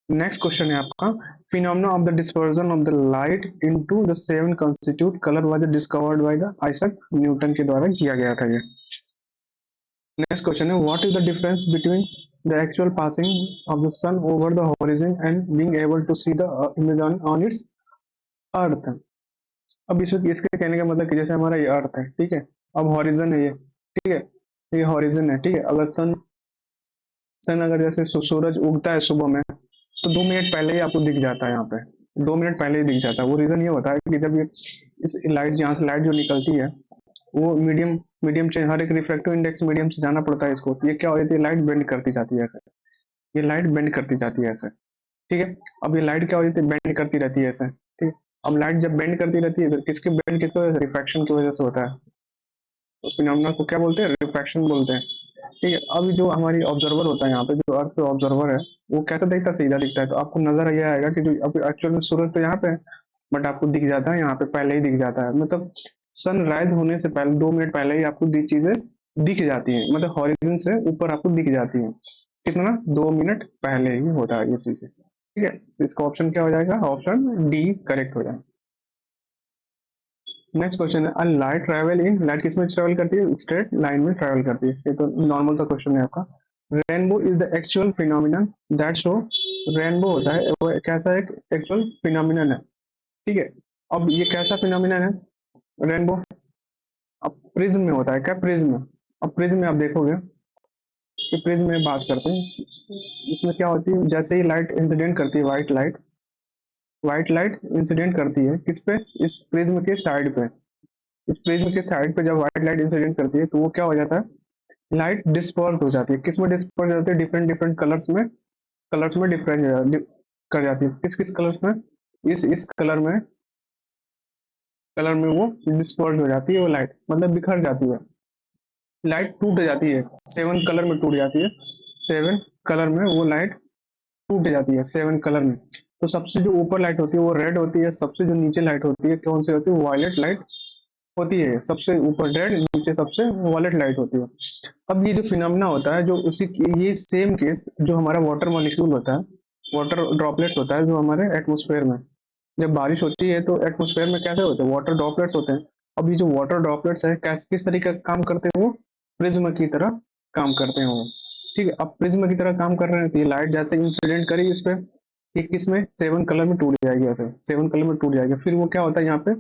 Next question है आपका, phenomena of the dispersion of the light into the seven constitute colour was discovered by the Isaac Newton के द्वारा किया गया था ये। नेक्स्ट क्वेश्चन है what is the difference between the actual passing of the sun over the horizon and being able to see the image on its earth. अब इसके कहने का मतलब कि जैसे हमारा ये अर्थ है, ठीक है, अब हॉरिजन है ये, ठीक है, ये हॉरिजन है, ठीक है, अगर सन सन अगर जैसे सूरज उगता है सुबह में तो 2 मिनट पहले ही आपको दिख जाता है यहाँ पे, 2 मिनट पहले ही दिख जाता है। वो रीजन ये होता है कि जब ये इस लाइट, यहाँ से लाइट जो निकलती है वो मीडियम मीडियम से, हर एक रिफ्रैक्टिव इंडेक्स मीडियम से जाना पड़ता है इसको, तो ये क्या हो जाती है, लाइट बेंड करती जाती है ऐसे, ये लाइट बेंड करती जाती है ऐसे, ठीक है। अब ये लाइट क्या हो जाती है, बेंड करती रहती है ऐसे, ठीक है। अब लाइट जब बेंड करती रहती है तो किसकी बेंड, किसकी वजह से, रिफ्रैक्शन की वजह से होता है। उस फिनोमेना को क्या बोलते हैं, रिफ्रैक्शन बोलते हैं, ठीक है। अब जो हमारी ऑब्जर्वर होता है यहाँ पे, जो अर्थ पे ऑब्जर्वर है, वो कैसा दिखता है, सीधा दिखता है। तो आपको नजर ये आएगा कि जो अभी एक्चुअल में सूरज तो यहाँ पे है, बट आपको दिख जाता है यहाँ पे, पहले ही दिख जाता है, मतलब सनराइज होने से पहले 2 मिनट पहले ही आपको चीजें दिख जाती हैं, मतलब हॉरिजन से ऊपर आपको दिख जाती हैं। कितना, 2 मिनट पहले ही होता है ये चीजें, ठीक है। तो इसका ऑप्शन क्या हो जाएगा, ऑप्शन डी करेक्ट हो जाएगा। नेक्स्ट क्वेश्चन है अ लाइट ट्रैवल इन, लाइट किस में ट्रैवल करती है, स्ट्रेट लाइन में ट्रैवल करती है, ये तो नॉर्मल सा क्वेश्चन है आपका। Rainbow is the actual phenomenon that show, rainbow होता है वो कैसा एक एक्चुअल फिनोमिनन है, ठीक है। अब ये कैसा फिनोमिनन है रेनबो, अब प्रिज्म में होता है, क्या प्रिज्म, अब प्रिज्म में आप देखोगे कि प्रिज्म में बात करते हैं, इसमें क्या होती है, जैसे ही लाइट इंसिडेंट करती है, व्हाइट लाइट इंसिडेंट करती है किस पे, इस प्रिज्म के साइड पे, इस प्रिज्म के साइड पे जब व्हाइट लाइट इंसिडेंट करती है तो वो क्या हो जाता है, लाइट डिस्पर्स हो जाती है, किस में डिस्पर्स हो जाती है, डिफरेंट डिफरेंट कलर्स में डिफरेंट कर जाती है, किस किस कलर्स में, इस कलर में वो डिस्पर्स हो जाती है, वो लाइट मतलब बिखर जाती है, लाइट टूट जाती है, 7 कलर में टूट जाती है, 7 कलर में वो लाइट टूट जाती है, 7 कलर में। तो सबसे जो ऊपर लाइट होती है वो रेड होती है, सबसे जो नीचे लाइट होती है कौन सी होती है, वायलेट लाइट होती है, सबसे ऊपर रेड, नीचे सबसे वॉलेट लाइट होती है। अब ये जो फिनोमेना होता है, जो उसी ये सेम केस जो हमारा वाटर मॉलिक्यूल होता है, वाटर ड्रॉपलेट्स होता है जो हमारे एटमॉस्फेयर में, जब बारिश होती है तो एटमॉस्फेयर में कैसे होते हैं, वाटर ड्रॉपलेट्स होते हैं। अब ये जो वाटर ड्रॉपलेट्स है किस तरीके का काम करते हैं, वो प्रिज्म की तरह काम करते हैं वो, ठीक है। अब प्रिज्म की तरह काम कर रहे हैं तो ये लाइट जैसे इंसिडेंट करी इस पे, ये किस में, 7 कलर में टूट जाएगी, ऐसे 7 कलर में टूट जाएगी, फिर वो क्या होता है यहाँ पे,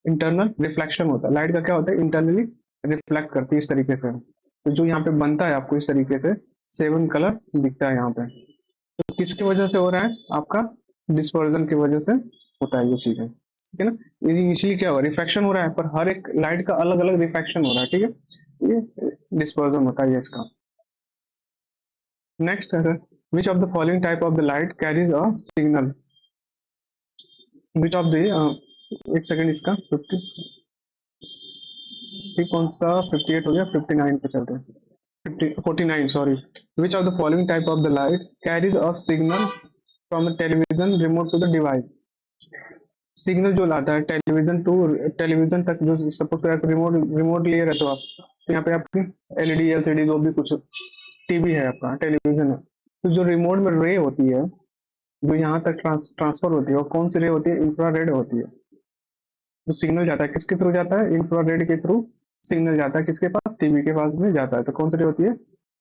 इंटरनल रिफ्लेक्शन होता है, लाइट का क्या होता है, इंटरनली रिफ्लेक्ट करती है इस तरीके से, तो जो यहाँ पे बनता है आपको इस तरीके से 7 कलर दिखता है यहाँ पे। तो किसकी वजह से हो रहा है आपका, डिस्पर्जन की वजह से होता है ये चीजें, ठीक है ना। ये इनिशियली क्या हो रहा है, रिफ्रैक्शन हो रहा है, पर हर एक लाइट का अलग अलग रिफ्रैक्शन हो रहा है, ठीक है, ये डिस्पर्जन होता है ये इसका। नेक्स्ट है विच of the following type of the light carries a signal, which of the, एक सेकंड इसका 50, ठीक कौन सा 58 हो गया, 59 पे चलते हैं, 49 sorry. Which of the following type of the light carries a signal from the television remote to the device, signal जो लाता है टेलीविजन टू टेलीविजन तक, जो सपोज कर रिमोट रिमोट लिए रहते हो आप, तो यहाँ पे आपकी एलईडी एलसीडी जो भी कुछ टीवी है आपका, टेलीविजन है, तो जो रिमोट में रे होती है, जो यहाँ तक ट्रांसफर होती है, वो कौन सी रे होती है, इंफ्रारेड होती है। जो सिग्नल जाता है किसके थ्रू जाता है, इंफ्रारेड के थ्रू सिग्नल जाता है, किसके पास, टीवी के पास में जाता है, तो कौन सी रे होती है,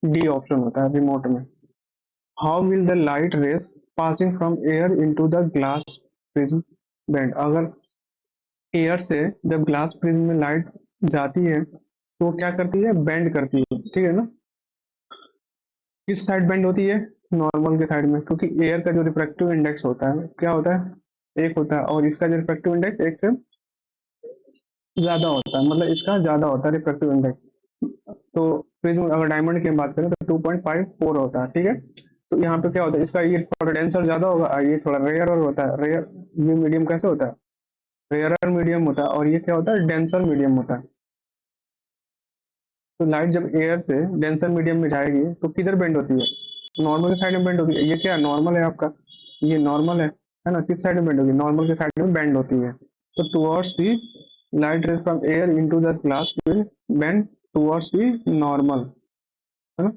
डी ऑप्शन होता है रिमोट में। How will the light rays passing from air into the glass prism bend, अगर एयर से जब ग्लास प्रिज्म में लाइट जाती है तो वो क्या करती है, बेंड करती है, ठीक है ना। किस साइड बेंड होती है, नॉर्मल के साइड में, क्योंकि एयर का जो रिफ्रैक्टिव इंडेक्स होता है क्या होता है, एक होता है, और इसका जो रिफ्रैक्टिव इंडेक्स एक से ज्यादा होता है, मतलब इसका ज्यादा होता है रिफ्रैक्टिव इंडेक्स। तो प्रिज्म अगर डायमंड की हम बात करें तो 2.54 होता है, ठीक है। तो यहाँ पे क्या होता है, इसका ये थोड़ा डेंसर ज्यादा होगा और ये थोड़ा रेयर और होता है, रेयर, ये मीडियम कैसे होता है, रेयरर मीडियम होता है, और ये क्या होता है, डेंसर मीडियम होता है। तो लाइट जब एयर से डेंसर मीडियम में जाएगी तो किधर बेंड होती है, नॉर्मल के साइड में बेंड होती है, ये क्या नॉर्मल है आपका, ये नॉर्मल है ना, किस साइड में बेंड होगी, नॉर्मल के साइड में बेंड होती है। तो towards the light rays from air into the glass will bend towards the normal, है ना,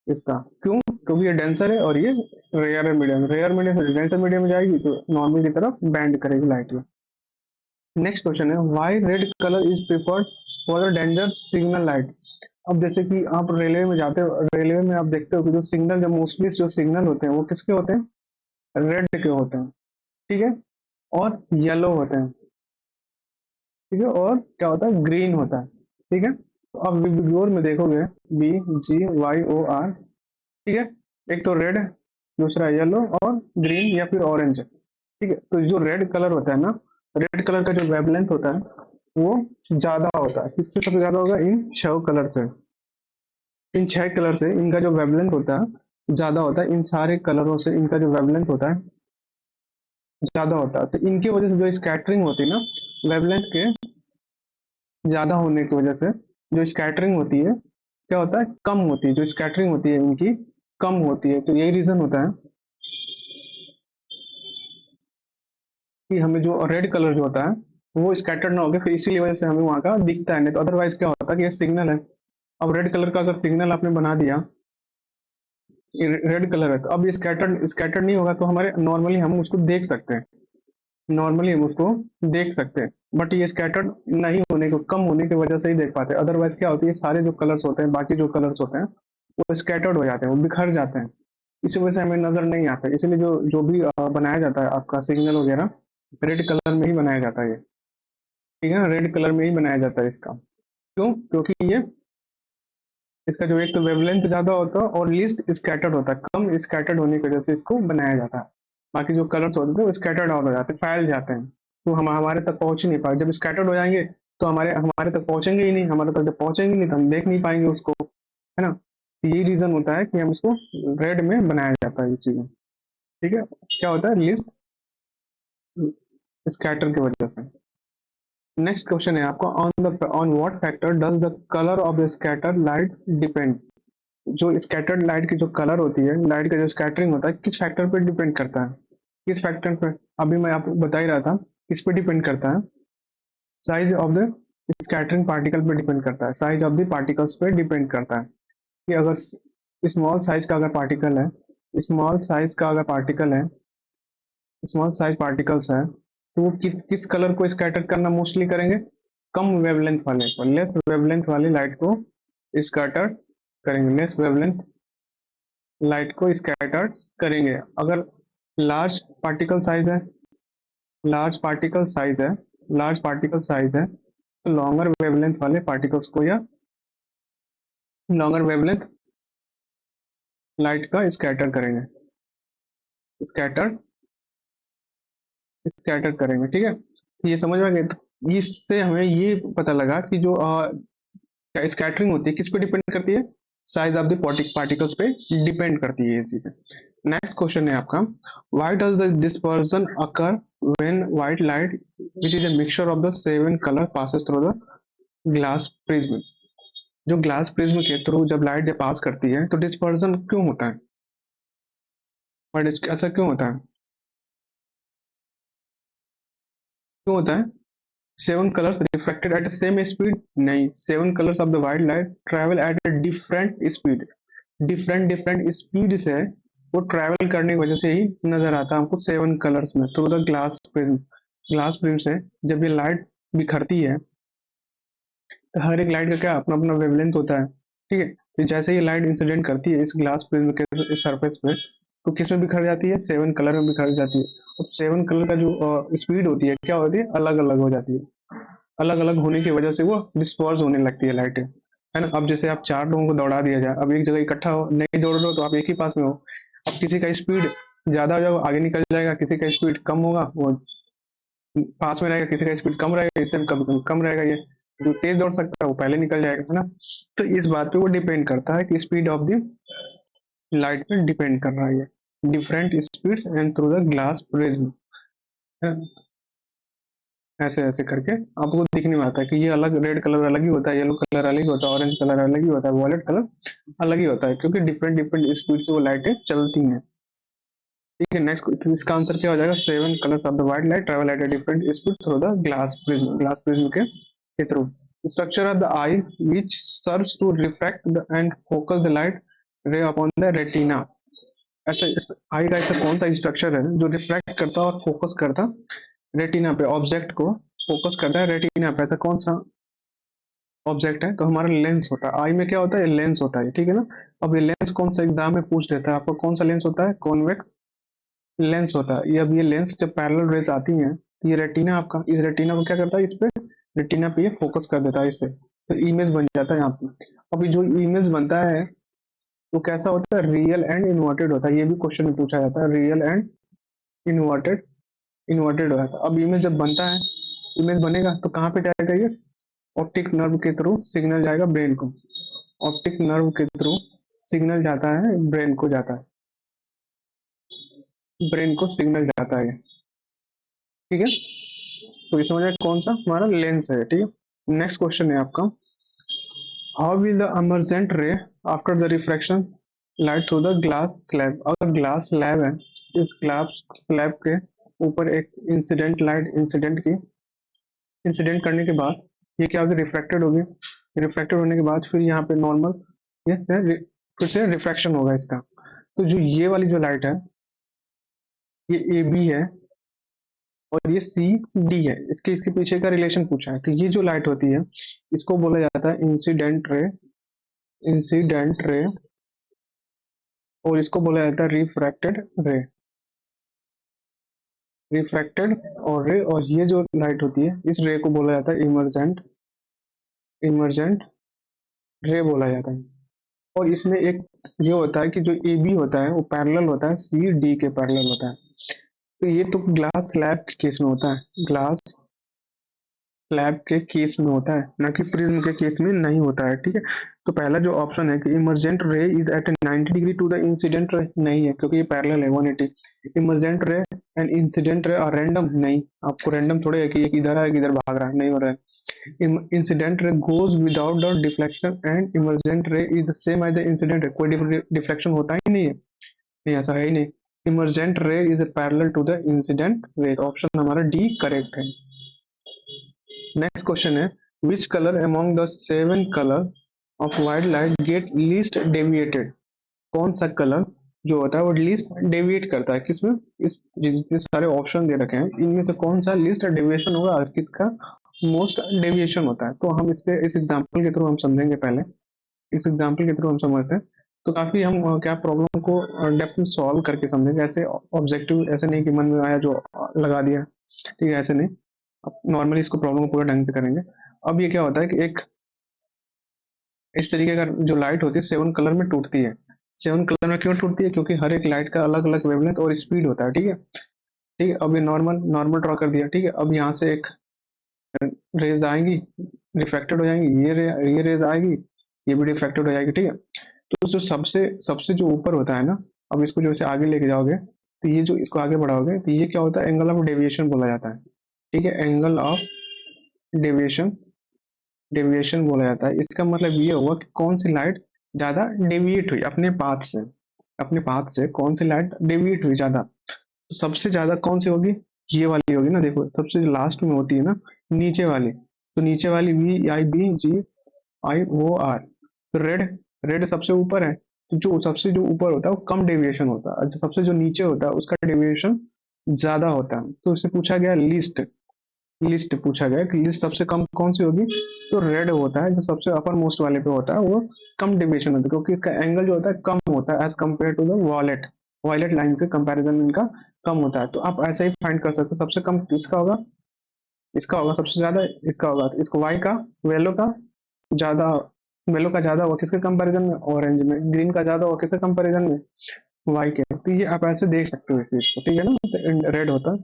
इसका क्यों, क्योंकि ये डेंसर है और ये रेयर मीडियम से डेंसर मीडियम में जाएगी तो नॉर्मल की तरफ बेंड करेगी लाइट में। नेक्स्ट क्वेश्चन है why red colour is preferred for the danger signal light, अब जैसे कि आप रेलवे में जाते हो, रेलवे में आप देखते हो कि जो सिग्नल, जो मोस्टली जो सिग्नल होते हैं वो किसके होते हैं, रेड के होते हैं, ठीक है, और येलो होते हैं, ठीक है, और क्या होता है, ग्रीन होता है, ठीक है। तो अब विजुअल में देखोगे, BGYOR, ठीक है, एक तो रेड, दूसरा येलो और ग्रीन या फिर ऑरेंज, ठीक है। तो जो रेड कलर होता है ना, रेड कलर का जो वेवलेंथ होता है वो ज्यादा होता है, किससे सबसे ज्यादा होगा, इन 6 कलर से, इन 6 कलर से इनका जो वेवलेंथ होता है ज्यादा होता है, इन सारे कलरों से इनका जो वेवलेंथ होता है ज्यादा होता है। तो इनकी वजह से जो स्कैटरिंग होती है ना, वेवलेंथ के ज्यादा होने की वजह से जो स्कैटरिंग होती है क्या होता है, कम होती है, जो स्कैटरिंग होती है इनकी कम होती है। तो यही रीजन होता है कि हमें जो रेड कलर जो होता है वो स्कैटर्ड ना हो गया, फिर इसीलिए वजह से हमें वहाँ का दिखता है, नहीं तो अदरवाइज क्या होता है कि ये सिग्नल है। अब रेड कलर का अगर सिग्नल आपने बना दिया, रेड कलर है, तो अब ये स्कैटर्ड स्कैटर्ड नहीं होगा, तो हमारे नॉर्मली हम उसको देख सकते हैं, नॉर्मली हम उसको देख सकते हैं, बट ये स्कैटर्ड नहीं होने को, कम होने की वजह से ही देख पाते हैं। अदरवाइज क्या होती है, सारे जो कलर्स होते हैं, बाकी जो कलर्स होते हैं वो स्कैटर्ड हो जाते हैं, वो बिखर जाते हैं, इसी वजह से हमें नजर नहीं आता। इसलिए जो जो भी बनाया जाता है आपका सिग्नल वगैरह, रेड कलर में ही बनाया जाता है ये, ठीक है ना, रेड कलर में ही बनाया जाता है इसका। क्यों, क्योंकि ये इसका जो एक तो वेवलेंथ ज्यादा होता है और लीस्ट स्कैटर्ड होता है, कम स्कैटर्ड होने की वजह से इसको बनाया जाता है। बाकी जो कलर्स होते हैं वो स्कैटर्ड आउट हो जाते हैं, फैल जाते हैं, तो हम हमारे तक पहुंच ही नहीं पाए। जब स्कैटर्ड हो जाएंगे तो हमारे हमारे तक पहुंचेंगे ही नहीं, हमारे तक जब पहुंचेंगे नहीं तो हम देख नहीं पाएंगे उसको, है ना। तो यही रीजन होता है कि हम इसको रेड में बनाया जाता है ये चीजें, ठीक है। क्या होता है, लिस्ट स्कैटर की वजह से। नेक्स्ट क्वेश्चन है आपका, on what factor does the colour of the scatter light depend. जो स्कैटर्ड लाइट की जो कलर होती है, लाइट का जो स्कैटरिंग होता है, किस फैक्टर पे डिपेंड करता है, किस फैक्टर पे, अभी मैं आपको बता ही रहा था, किस पे डिपेंड करता है, size of the scattering particle पे डिपेंड करता है, साइज ऑफ द पार्टिकल्स पे डिपेंड करता है। कि अगर स्मॉल साइज का अगर पार्टिकल है, स्मॉल साइज का अगर पार्टिकल है, स्मॉल साइज पार्टिकल्स है, तो वो किस कलर को स्कैटर करना मोस्टली करेंगे, कम वेवलेंथ वाले को, लेस वेवलेंथ वाली लाइट को स्कैटर करेंगे, लेस वेवलेंथ लाइट को स्कैटर करेंगे। अगर लार्ज पार्टिकल साइज है, लार्ज पार्टिकल साइज है, लार्ज पार्टिकल साइज है, तो लॉन्गर वेवलेंथ वाले पार्टिकल्स को या लॉन्गर वेवलेंथ लाइट का स्कैटर करेंगे, स्कैटर स्कैटर करेंगे, ठीक है। तो ये समझ में आ गया। तो इससे हमें ये पता लगा कि जो स्कैटरिंग होती है किस पे डिपेंड करती है, साइज ऑफ द पार्टिकल्स पे डिपेंड करती है ये चीजें। नेक्स्ट क्वेश्चन है आपका, why does the dispersion occur when white light which is a mixture of the 7 colour passes through the glass prism. जो ग्लास प्रिज्म के थ्रू जब लाइट पास करती है तो डिस्पर्सन क्यों होता है, बट ऐसा क्यों होता है, क्यों होता है, 7 colours reflected eight same speed, नहीं, 7 colours of the white light travel eight a different speed, different different speed से वो ट्रैवल करने की वजह से ही नजर आता है हमको 7 कलर्स में through the glass prism. Glass prism से जब ये लाइट बिखरती है, तो हर एक लाइट का क्या अपना अपना वेवलेंथ होता है, ठीक है। तो जैसे ये लाइट इंसिडेंट करती है इस ग्लास प्रिज्म के इस सरफेस पे, तो किस में बिखर जाती है, 7 कलर में बिखर जाती है। और 7 कलर का जो स्पीड होती है क्या होती है, अलग अलग हो जाती है, अलग अलग होने की वजह से वो डिस्पर्स होने लगती है लाइटें, है ना। अब जैसे आप 4 लोगों को दौड़ा दिया जाए, अब एक जगह इकट्ठा हो, नहीं दौड़ रहे हो तो आप एक ही पास में हो, अब किसी का स्पीड ज्यादा हो जाएगा आगे निकल जाएगा, किसी का स्पीड कम होगा वो पास में रहेगा, किसी का स्पीड कम रहेगा, इससे कम कम रहेगा, ये जो तेज दौड़ सकता है वो पहले निकल जाएगा, है ना। तो इस बात पे वो डिपेंड करता है कि स्पीड ऑफ द लाइट पे डिपेंड कर रहा है ये, different speeds and through the glass prism, ऐसे ऐसे करके आपको दिखने में आता है कि ये अलग, रेड कलर अलग ही होता है, येलो कलर अलग ही होता है, ऑरेंज कलर अलग ही होता है, वॉयलेट कलर अलग ही होता है, क्योंकि डिफरेंट डिफरेंट स्पीड से वो लाइटें चलती हैं, ठीक है। नेक्स्ट इसका आंसर क्या हो जाएगा, 7 colours of the white light travel at a different speed through the glass prism, glass prism के through. Structure of the eye which serves to refract the and focus the light ray upon the retina. अच्छा, इस आई का ऐसा कौन सा structure है जो refract करता और फोकस करता रेटिना पे, ऑब्जेक्ट को फोकस करता है रेटिना पे, ऐसा कौन सा ऑब्जेक्ट है तो हमारा लेंस होता है। आई में क्या होता है, लेंस होता है, ठीक है ना। अब ये लेंस कौन सा एग्जाम में पूछ देता है आपको, कौन सा लेंस होता है, कॉन्वेक्स लेंस होता है। ये अब ये लेंस जब पैरेलल रेज आती हैं तो ये रेटिना आपका, इस रेटिना को क्या करता है, इस पे रेटिना पे ये फोकस कर देता है, इससे तो इमेज बन जाता है यहाँ पे। अभी जो इमेज बनता है वो कैसा होता है, रियल एंड इन्वर्टेड होता है। ये भी क्वेश्चन में पूछा जाता है, रियल एंड इन्वर्टेड, इन्वर्टेड हो जाता है। अब इमेज जब बनता है, इमेज बनेगा तो कहाँ पे जाएगा ये, ऑप्टिक नर्व के थ्रू सिग्नल जाएगा ब्रेन को, ऑप्टिक नर्व के थ्रू सिग्नल जाता है ब्रेन को, जाता है ब्रेन को सिग्नल जाता है, ठीक है। तो ये समझ आया कौन सा हमारा लेंस है, ठीक है। नेक्स्ट क्वेश्चन है आपका, how will the emergent ray after the refraction light through the glass slab. अगर ग्लास स्लैब है, इस ग्लास स्लैब के ऊपर एक इंसिडेंट लाइट इंसिडेंट की, इंसिडेंट करने के बाद ये क्या होगी, रिफ्रैक्टेड होगी। रिफ्रैक्टेड होने के बाद फिर यहाँ पे नॉर्मल ये फिर से रिफ्रैक्शन होगा इसका। तो जो ये वाली जो लाइट है, ये ए बी है और ये सी डी है, इसके इसके पीछे का रिलेशन पूछा है। तो ये जो लाइट होती है इसको बोला जाता है इंसिडेंट रे, इंसिडेंट रे, और इसको बोला जाता है रिफ्रैक्टेड रे, रिफ्रैक्टेड और रे। और ये जो लाइट होती है इस रे को बोला जाता है इमर्जेंट, इमर्जेंट रे बोला जाता है। और इसमें एक ये होता है कि जो ए बी होता है वो पैरेलल होता है सी डी के पैरेलल होता है। तो ये तो ग्लास स्लैब के केस में होता है, ग्लास स्लैब के केस में होता है, ना कि प्रिज्म के केस में नहीं होता है, ठीक है। तो पहला जो ऑप्शन है कि emergent ray is at 90 degree to the incident ray, नहीं है क्योंकि ये पैरेलल है 180। Emergent ray and incident ray are random, नहीं, आपको रैंडम थोड़े है कि एक इधर है एक इधर भाग रहा है, नहीं हो रहा है। Incident ray goes without the deflection and emergent ray is the same as the incident ray, कोई डिफ्लेक्शन होता ही नहीं है, नहीं ऐसा है ही नहीं। Emergent ray is parallel to the incident ray, option हमारा डी करेक्ट है। नेक्स्ट क्वेश्चन है, which colour among the 7 colour of white light get least deviated. कौन सा कलर जो होता है वो लीस्ट डेविएट करता है, किसमें, इस जितने सारे ऑप्शन दे रखे हैं इनमें से कौन सा लीस्ट डेविएशन होगा और किसका मोस्ट डेविएशन होता है। तो हम इसके इस एग्जांपल के थ्रू हम समझेंगे, पहले इस एग्जांपल के थ्रू हम समझते हैं। तो काफी हम क्या प्रॉब्लम को डेप्थ में सॉल्व करके समझेंगे, ऐसे ऑब्जेक्टिव ऐसे नहीं कि मन में आया जो लगा दिया, ठीक है, ऐसे नहीं। अब नॉर्मली इसको प्रॉब्लम को पूरा ढंग से करेंगे। अब ये क्या होता है कि एक इस तरीके का जो लाइट होती है 7 कलर में टूटती है। 7 कलर में क्यों टूटती है, क्योंकि हर एक लाइट का अलग अलग वेवलेंथ और स्पीड होता है, ठीक है। ठीक है, अब ये नॉर्मल नॉर्मल ड्रॉ कर दिया, ठीक है। अब यहाँ से एक रेज आएंगी, रिफ्रैक्टेड हो जाएंगी, ये रेज आएगी, ये भी रिफ्रैक्टेड हो जाएगी, ठीक है। तो जो सबसे सबसे जो ऊपर होता है ना, अब इसको जो इसे आगे लेके जाओगे तो ये जो इसको आगे बढ़ाओगे तो ये क्या होता है, एंगल ऑफ डेविएशन बोला जाता है, ठीक है। एंगल ऑफ डेविएशन, डेविएशन बोला जाता है। इसका मतलब ये हुआ कि कौन सी लाइट ज्यादा डेविएट हुई अपने पाथ से, अपने पाथ से कौन सी लाइट डेविएट हुई ज्यादा। तो सबसे ज्यादा कौन सी होगी, ये वाली होगी ना, देखो सबसे जो लास्ट में होती है ना, नीचे वाली, तो नीचे वाली V I B G I O R. तो रेड, रेड सबसे ऊपर है, तो जो सबसे जो ऊपर होता है वो कम डेविएशन होता है, अच्छा सबसे जो नीचे होता है उसका डेविएशन ज्यादा होता है। तो इससे पूछा गया लिस्ट, लिस्ट पूछा गया कि लिस्ट सबसे कम कौन सी होगी, तो रेड होता है, जो सबसे अपर मोस्ट वाले पे होता है वो कम डेविएशन होता है, क्योंकि इसका एंगल जो होता है कम होता है as compare to the violet, violet line से कंपैरिजन में इनका कम होता है। तो आप ऐसे ही फाइंड कर सकते हो, सबसे कम किसका होगा, इसका होगा सबसे ज्यादा, इसका होगा, तो इसको वाई का, वेलो का ज्यादा, येलो का ज्यादा हुआ किसके कंपैरिजन में, ऑरेंज में। ग्रीन का ज्यादा हुआ किसके कंपैरिजन में, वाई के। तो ये आप ऐसे देख सकते हो इस चीज को, ठीक है ना, तो रेड होता है।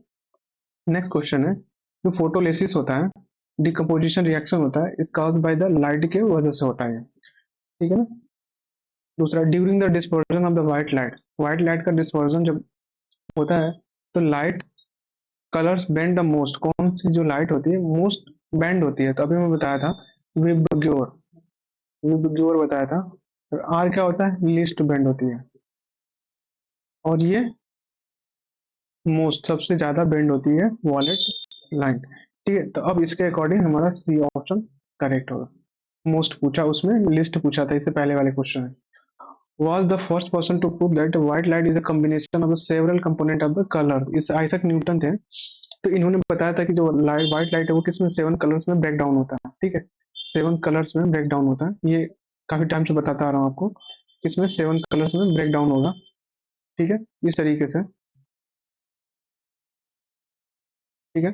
नेक्स्ट क्वेश्चन है, जो फोटोलिसिस होता है, डिकम्पोजिशन रिएक्शन होता है, इस काउज बाय द लाइट के वजह से होता है, ठीक है ना। दूसरा, during the dispersion of the white light, white light का डिस्पर्जन जब होता है तो light colours bend the most, कौन सी जो लाइट होती है मोस्ट बेंड होती है। तो अभी मैं बताया था विबग्योर, विबग्योर बताया था। आर क्या होता है, लीस्ट बेंड होती है, और ये मोस्ट सबसे ज्यादा बेंड होती है वॉलेट लाइन, ठीक है। तो अब इसके अकॉर्डिंग हमारा सी ऑप्शन करेक्ट होगा। मोस्ट पूछा, उसमें लिस्ट पूछा था, इससे पहले वाले क्वेश्चन है। Was the first person to prove that white light is a combination of the several component of the color, इस आइजक न्यूटन थे। तो इन्होंने बताया था कि जो लाइट व्हाइट लाइट है वो किसमें 7 कलर्स में ब्रेक डाउन होता है, ठीक है। 7 कलर्स में ब्रेक डाउन होता है। ये काफी टाइम से बताता आ रहा हूँ आपको, इसमें 7 कलर्स में ब्रेक डाउन होगा। ठीक है, इस तरीके से। ठीक है,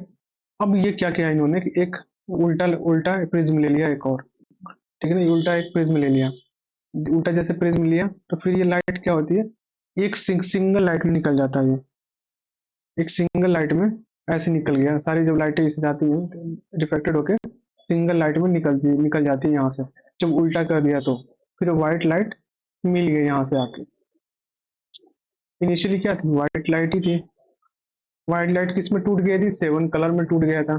अब ये क्या किया इन्होंने कि एक उल्टा उल्टा प्रिज्म ले लिया एक और। ठीक है ना, ये उल्टा एक प्रिज्म ले लिया। उल्टा जैसे प्रिज्म लिया तो फिर ये लाइट क्या होती है, एक सिंगल लाइट में निकल जाता है। ये एक सिंगल लाइट में ऐसे निकल गया, सारी जब लाइटें इसे जाती हैं रिफ्लेक्टेड होके सिंगल लाइट में निकल जाती है यहाँ से। जब उल्टा कर दिया तो फिर व्हाइट लाइट मिल गई यहाँ से आके। इनिशियली क्या थी, व्हाइट लाइट ही थी। व्हाइट लाइट किस में टूट गई थी, 7 कलर में टूट गया था।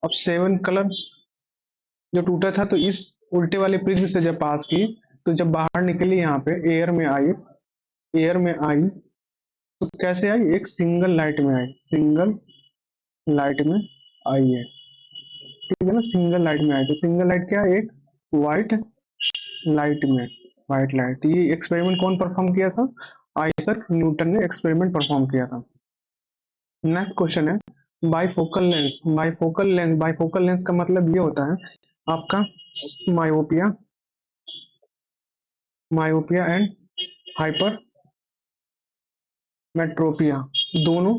अब 7 कलर जो टूटा था तो इस उल्टे वाले प्रिज्म से जब पास की, तो जब बाहर निकली यहाँ पे एयर में आई, एयर में आई तो कैसे आई, एक सिंगल लाइट में आई, सिंगल लाइट में आई है। ठीक है ना, सिंगल लाइट में आई तो सिंगल लाइट क्या है, एक व्हाइट लाइट में, व्हाइट लाइट। ये एक्सपेरिमेंट कौन परफॉर्म किया था, आइजैक न्यूटन ने एक्सपेरिमेंट परफॉर्म किया था। नेक्स्ट क्वेश्चन है बाइफोकल लेंस। बाइफोकल लेंस का मतलब ये होता है आपका मायोपिया, मायोपिया एंड हाइपर मेट्रोपिया, दोनों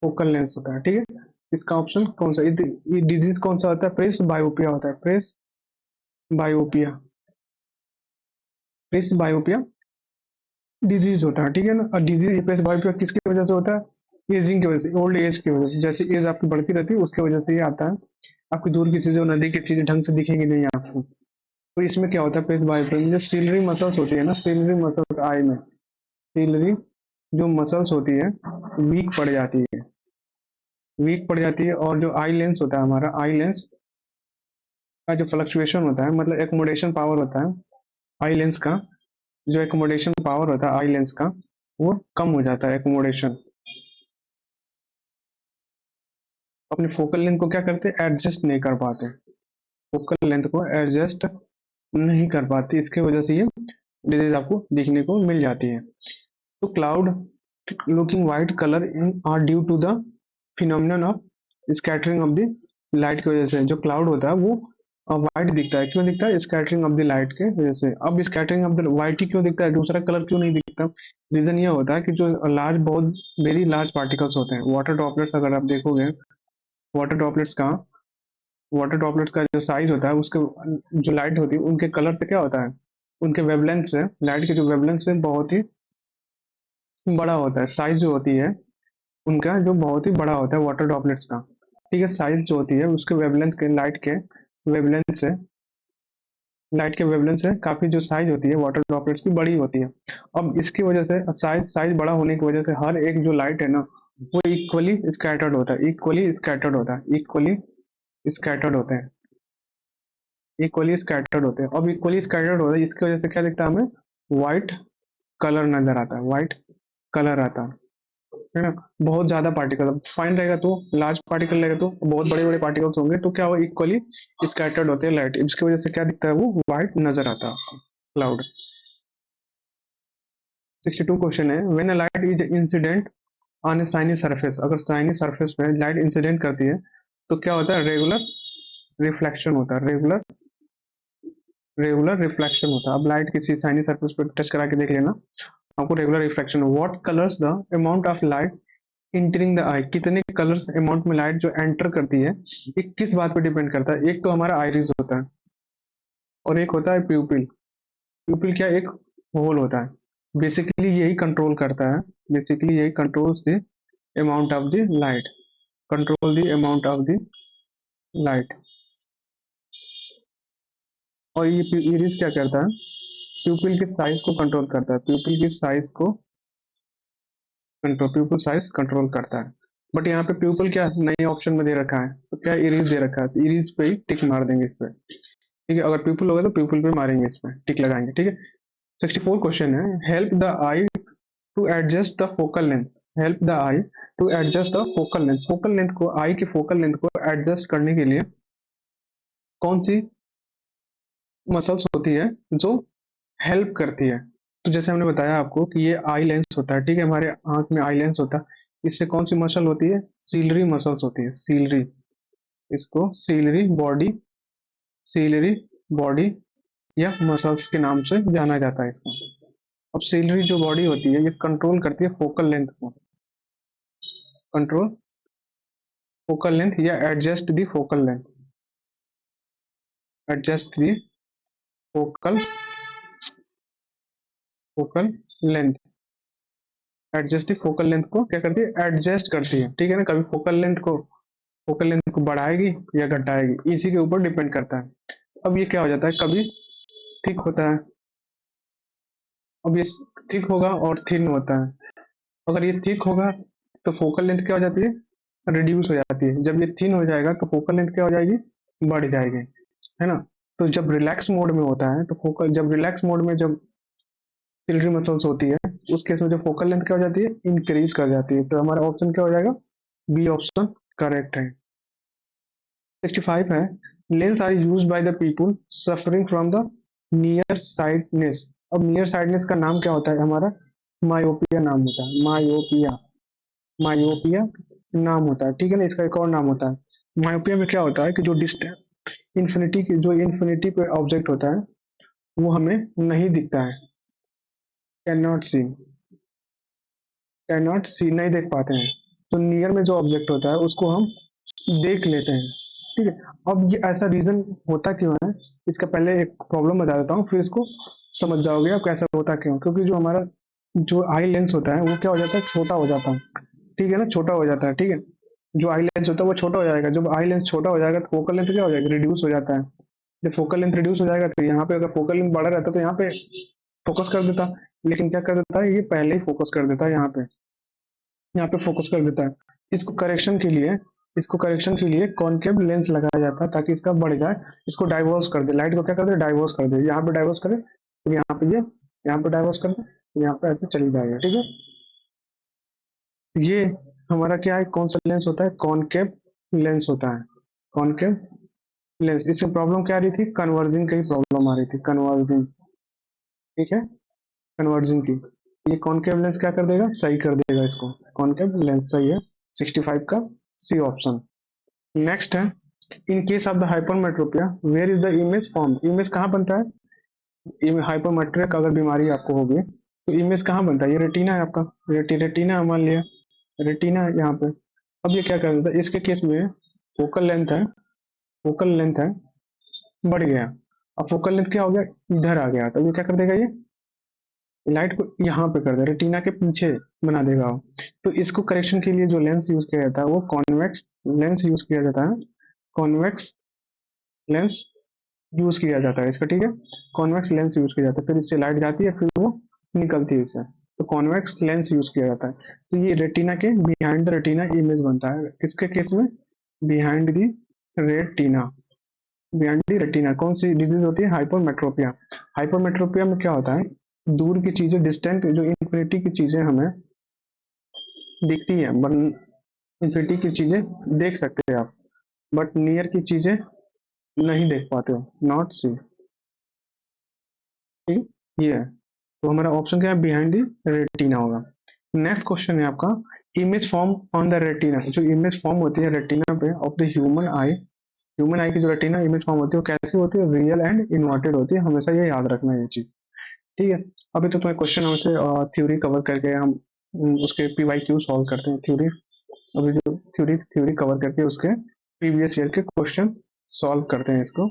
फोकल लेंस होता है। ठीक है, इसका ऑप्शन कौन सा, ये डिजीज कौन सा होता है, प्रेस बायोपिया होता है, प्रेस बायोपिया, प्रेस बायोपिया डिजीज होता है। ठीक है ना, और डिजीज प्रेस बायोपिया किसकी वजह से होता है, एजिंग की वजह से, ओल्ड एज की वजह से। जैसे एज आपकी बढ़ती रहती है उसकी वजह से ये आता है। आपकी दूर की चीजें, नदी की चीजें ढंग से दिखेंगी नहीं आपको। तो इसमें क्या होता है, प्रेस बायोपिया जो सीलरी मसल्स होती है ना, सीलरी मसल्स आई में, सीलरी जो मसल्स होती है वीक पड़ जाती है, वीक पड़ जाती है। और जो आई लेंस होता है हमारा, आई लेंस का जो फ्लक्चुएशन होता है, मतलब एकोमोडेशन पावर होता है आई लेंस का, जो एकोमोडेशन पावर होता है आई लेंस का वो कम हो जाता है, एकोमोडेशन। अपनी फोकल लेंथ को क्या करते हैं, एडजस्ट नहीं कर पाते, फोकल लेंथ को एडजस्ट नहीं कर पाती, इसकी वजह से ये डिजीज आपको दिखने को मिल जाती है। तो cloud looking white colour in are due to the phenomenon of scattering of the light की वजह से। जो क्लाउड होता है वो व्हाइट दिखता है, क्यों दिखता है, स्कैटरिंग ऑफ द लाइट के वजह से। अब स्कैटरिंग ऑफ द व्हाइट ही क्यों दिखता है, दूसरा कलर क्यों नहीं दिखता, रीजन ये होता है कि जो लार्ज, बहुत वेरी लार्ज पार्टिकल्स होते हैं, वाटर ड्रॉपलेट्स, अगर आप देखोगे वाटर ड्रॉपलेट्स का, वाटर ड्रॉपलेट्स का जो साइज होता है उसके, जो लाइट होती है उनके कलर से क्या होता है, उनके वेवलेंथ से, लाइट के जो वेवलेंथ से बहुत ही बड़ा होता है, साइज जो होती है उनका जो बहुत ही बड़ा होता है वाटर ड्रॉपलेट्स का। ठीक है, साइज जो होती है उसके वेवलेंथ के, लाइट के वेवलेंथ से, लाइट के वेवलेंथ से काफी जो साइज होती है वाटर ड्रॉपलेट्स की बड़ी होती है। अब इसकी वजह से साइज साइज बड़ा होने की वजह से हर एक जो लाइट है ना वो इक्वली स्कैटर्ड होता है, इक्वली स्कैटर्ड होता है, इक्वली स्कैटर्ड होते हैं, इक्वली स्कैटर्ड होते हैं। अब इक्वली स्कैटर्ड होता है, इसकी वजह से क्या दिखता है हमें, व्हाइट कलर नजर आता है, व्हाइट कलर आता है ना। बहुत ज्यादा पार्टिकल फाइन रहेगा तो, लार्ज पार्टिकल रहेगा तो बहुत बड़े बड़े पार्टिकल्स होंगे तो क्या हो, इक्वली स्कैटर्ड होते हैं लाइट, इसकी वजह से क्या दिखता है, वो व्हाइट नजर आता है क्लाउड। 62 क्वेश्चन है when a light is incident on a shiny surface. अगर साइनी सरफेस पे लाइट इंसिडेंट करती है तो क्या होता है, रेगुलर रिफ्लेक्शन होता है, रेगुलर रेगुलर रिफ्लेक्शन होता है। अब लाइट किसी साइनी सरफेस पर टच करा के देख लेना, आपको regular reflection. What colours the amount of light entering the eye, कितने कलर्स अमाउंट में लाइट जो एंटर करती है ये किस बात पे डिपेंड करता है, एक तो हमारा आइरिस होता है और एक होता है प्यूपिल। प्यूपिल क्या, एक होल होता है, बेसिकली यही कंट्रोल करता है, बेसिकली यही controls the amount of the light, control the amount of the light. और ये इरिस क्या करता है, प्यूपिल के साइज को कंट्रोल करता है, प्यूपिल की साइज को कंट्रोल, प्यूपिल साइज कंट्रोल करता है। बट यहाँ पे प्यूपिल क्या नए ऑप्शन में दे रखा है, तो क्या इरीज दे रखा है, तो इरीज पे ही टिक मार देंगे इस पे। ठीक है, अगर प्यूपिल होगा तो प्यूपिल पे मारेंगे, इस पे टिक लगाएंगे। ठीक है, 64 क्वेश्चन है help the eye to adjust the focal length, help the eye to adjust the focal length, focal length को, आई की फोकल लेंथ को एडजस्ट करने के लिए कौन सी मसल्स होती है जो हेल्प करती है। तो जैसे हमने बताया आपको कि ये आई लेंस होता है, ठीक है, हमारे आंख में आई लेंस होता है, इससे कौन सी मसल होती है, सीलरी मसल्स होती है, सीलरी, इसको सीलरी बॉडी सीलरी बॉडी या मसल्स के नाम से जाना जाता है इसको। अब सीलरी जो बॉडी होती है ये कंट्रोल करती है फोकल लेंथ को, कंट्रोल फोकल लेंथ या एडजस्ट दी फोकल लेंथ, एडजस्ट दी फोकल फोकल लेंथ, एडजस्ट दी फोकल लेंथ को क्या करती है, एडजस्ट करती है, ठीक है ना। कभी फोकल लेंथ को बढ़ाएगी या घटाएगी, इसी के ऊपर डिपेंड करता है। अब ये क्या हो जाता है, कभी थिक होता है, अब ये थिक होगा और थिन होता है। अगर ये थिक होगा तो फोकल लेंथ क्या हो जाती है, रिड्यूस हो जाती है। जब ये थिन हो जाएगा तो फोकल लेंथ क्या हो जाएगी, बढ़ जाएगी, है ना। तो जब रिलैक्स मोड में होता है तो फोकल, जब रिलैक्स मोड में जब सिलरी मसल्स होती है उस केस में जो फोकल लेंथ क्या हो जाती है, इंक्रीज कर जाती है। तो हमारा ऑप्शन क्या हो जाएगा, बी ऑप्शन करेक्ट है। 65 है, lens are use by the people suffering from the near sightedness. अब नियर साइडनेस का नाम क्या होता है हमारा, मायोपिया नाम होता है, मायोपिया, मायोपिया नाम होता है, ठीक है ना। इसका एक और नाम होता है मायोपिया में, क्या होता है कि जो डिस्टेंस इन्फिनिटी की, जो इन्फिनिटी पे ऑब्जेक्ट होता है वो हमें नहीं दिखता है, can not see, can not see, नहीं देख पाते हैं। तो नियर में जो ऑब्जेक्ट होता है उसको हम देख लेते हैं, ठीक है। अब ये ऐसा रीजन होता क्यों है, इसका पहले एक प्रॉब्लम बता देता हूँ, फिर इसको समझ जाओगे आप कैसा होता क्यों। क्योंकि जो हमारा जो आई लेंस होता है वो क्या हो जाता है, छोटा हो जाता है, ठीक है ना, छोटा हो जाता है, ठीक है। जो आई लेंस होता है वो छोटा हो जाएगा, जब आई लेंस छोटा हो जाएगा तो फोकल लेंथ क्या हो जाएगा, रिड्यूस हो जाता है। जब फोकल लेंथ रिड्यूस हो जाएगा तो यहाँ पे अगर फोकल लेंथ बढ़ा रहता तो यहाँ पे फोकस कर देता, लेकिन क्या कर देता है, ये पहले ही फोकस कर देता है, यहाँ पे फोकस कर देता है। इसको करेक्शन के लिए, इसको करेक्शन के लिए कॉनकेव लेंस लगाया जाता है ताकि इसका बढ़ जाए, इसको डाइवर्स कर दे, लाइट को क्या कर दे, डाइवर्स कर दे। यहाँ पे डाइवर्स करे तो यहाँ पे ये, यहाँ पे डाइवर्स कर दे तो यहाँ पे ऐसे चली जाएगा, ठीक है। ये हमारा क्या है, कौन सा लेंस होता है, कॉनकेव लेंस होता है, कॉनकेव लेंस। इससे प्रॉब्लम क्या आ रही थी, कन्वर्जिंग की प्रॉब्लम आ रही थी, कन्वर्जिंग, ठीक है, कन्वर्जिंग की। ये कॉनकेव लेंस क्या कर देगा, सही कर देगा इसको, कॉनकेव लेंस सही है। 65 का सी ऑप्शन। नेक्स्ट है, in case of the hypermetropia where is the image form. Image कहाँ बनता है, हाइपरमेट्रिक अगर बीमारी आपको होगी तो इमेज कहाँ बनता है, ये रेटिना है आपका, रेटिना मान लिया, रेटिना है यहाँ पे। अब ये क्या कर देता है, इसके केस में फोकल लेंथ है, फोकल लेंथ है, बढ़ गया। अब फोकल लेंथ क्या हो गया, इधर आ गया, तो ये क्या कर देगा, ये लाइट को यहाँ पे कर देगा, रेटिना के पीछे बना देगा वो। तो इसको करेक्शन के लिए जो लेंस यूज किया जाता है वो कॉन्वेक्स लेंस यूज किया जाता है, कॉन्वेक्स लेंस यूज किया जाता है इसका, ठीक है। कॉन्वेक्स लेंस यूज किया जाता है, फिर इससे लाइट जाती है फिर वो निकलती है इससे, तो कॉन्वेक्स लेंस यूज किया जाता है। तो ये रेटिना के बिहाइंड द रेटिना इमेज बनता है, किसके केस में, behind the retina, behind the retina. कौन सी डिजीज होती है, हाइपरमेट्रोपिया। हाइपरमेट्रोपिया में क्या होता है, दूर की चीजें, डिस्टेंट जो इन्फिनिटी की चीजें हमें दिखती है, बट इन्फिनिटी की चीजें देख सकते हैं आप, बट नियर की चीजें नहीं देख पाते हो, नॉट सी, ठीक, ये है। तो हमारा ऑप्शन क्या है, बिहाइंड दी रेटिना होगा। नेक्स्ट क्वेश्चन है आपका, image form on the retina. जो इमेज फॉर्म होती है रेटिना पे of the human I, human आई की जो रेटिना इमेज फॉर्म होती है वो कैसी होती है, रियल एंड इन्वर्टेड होती है, हमेशा ये याद रखना है ये चीज, ठीक है। अभी तो तुम्हें क्वेश्चन हमसे थ्योरी कवर करके हम उसके पीवाई क्यू सॉल्व करते हैं, थ्योरी, अभी जो थ्योरी थ्योरी कवर करके उसके प्रीवियस ईयर के क्वेश्चन सॉल्व करते हैं इसको।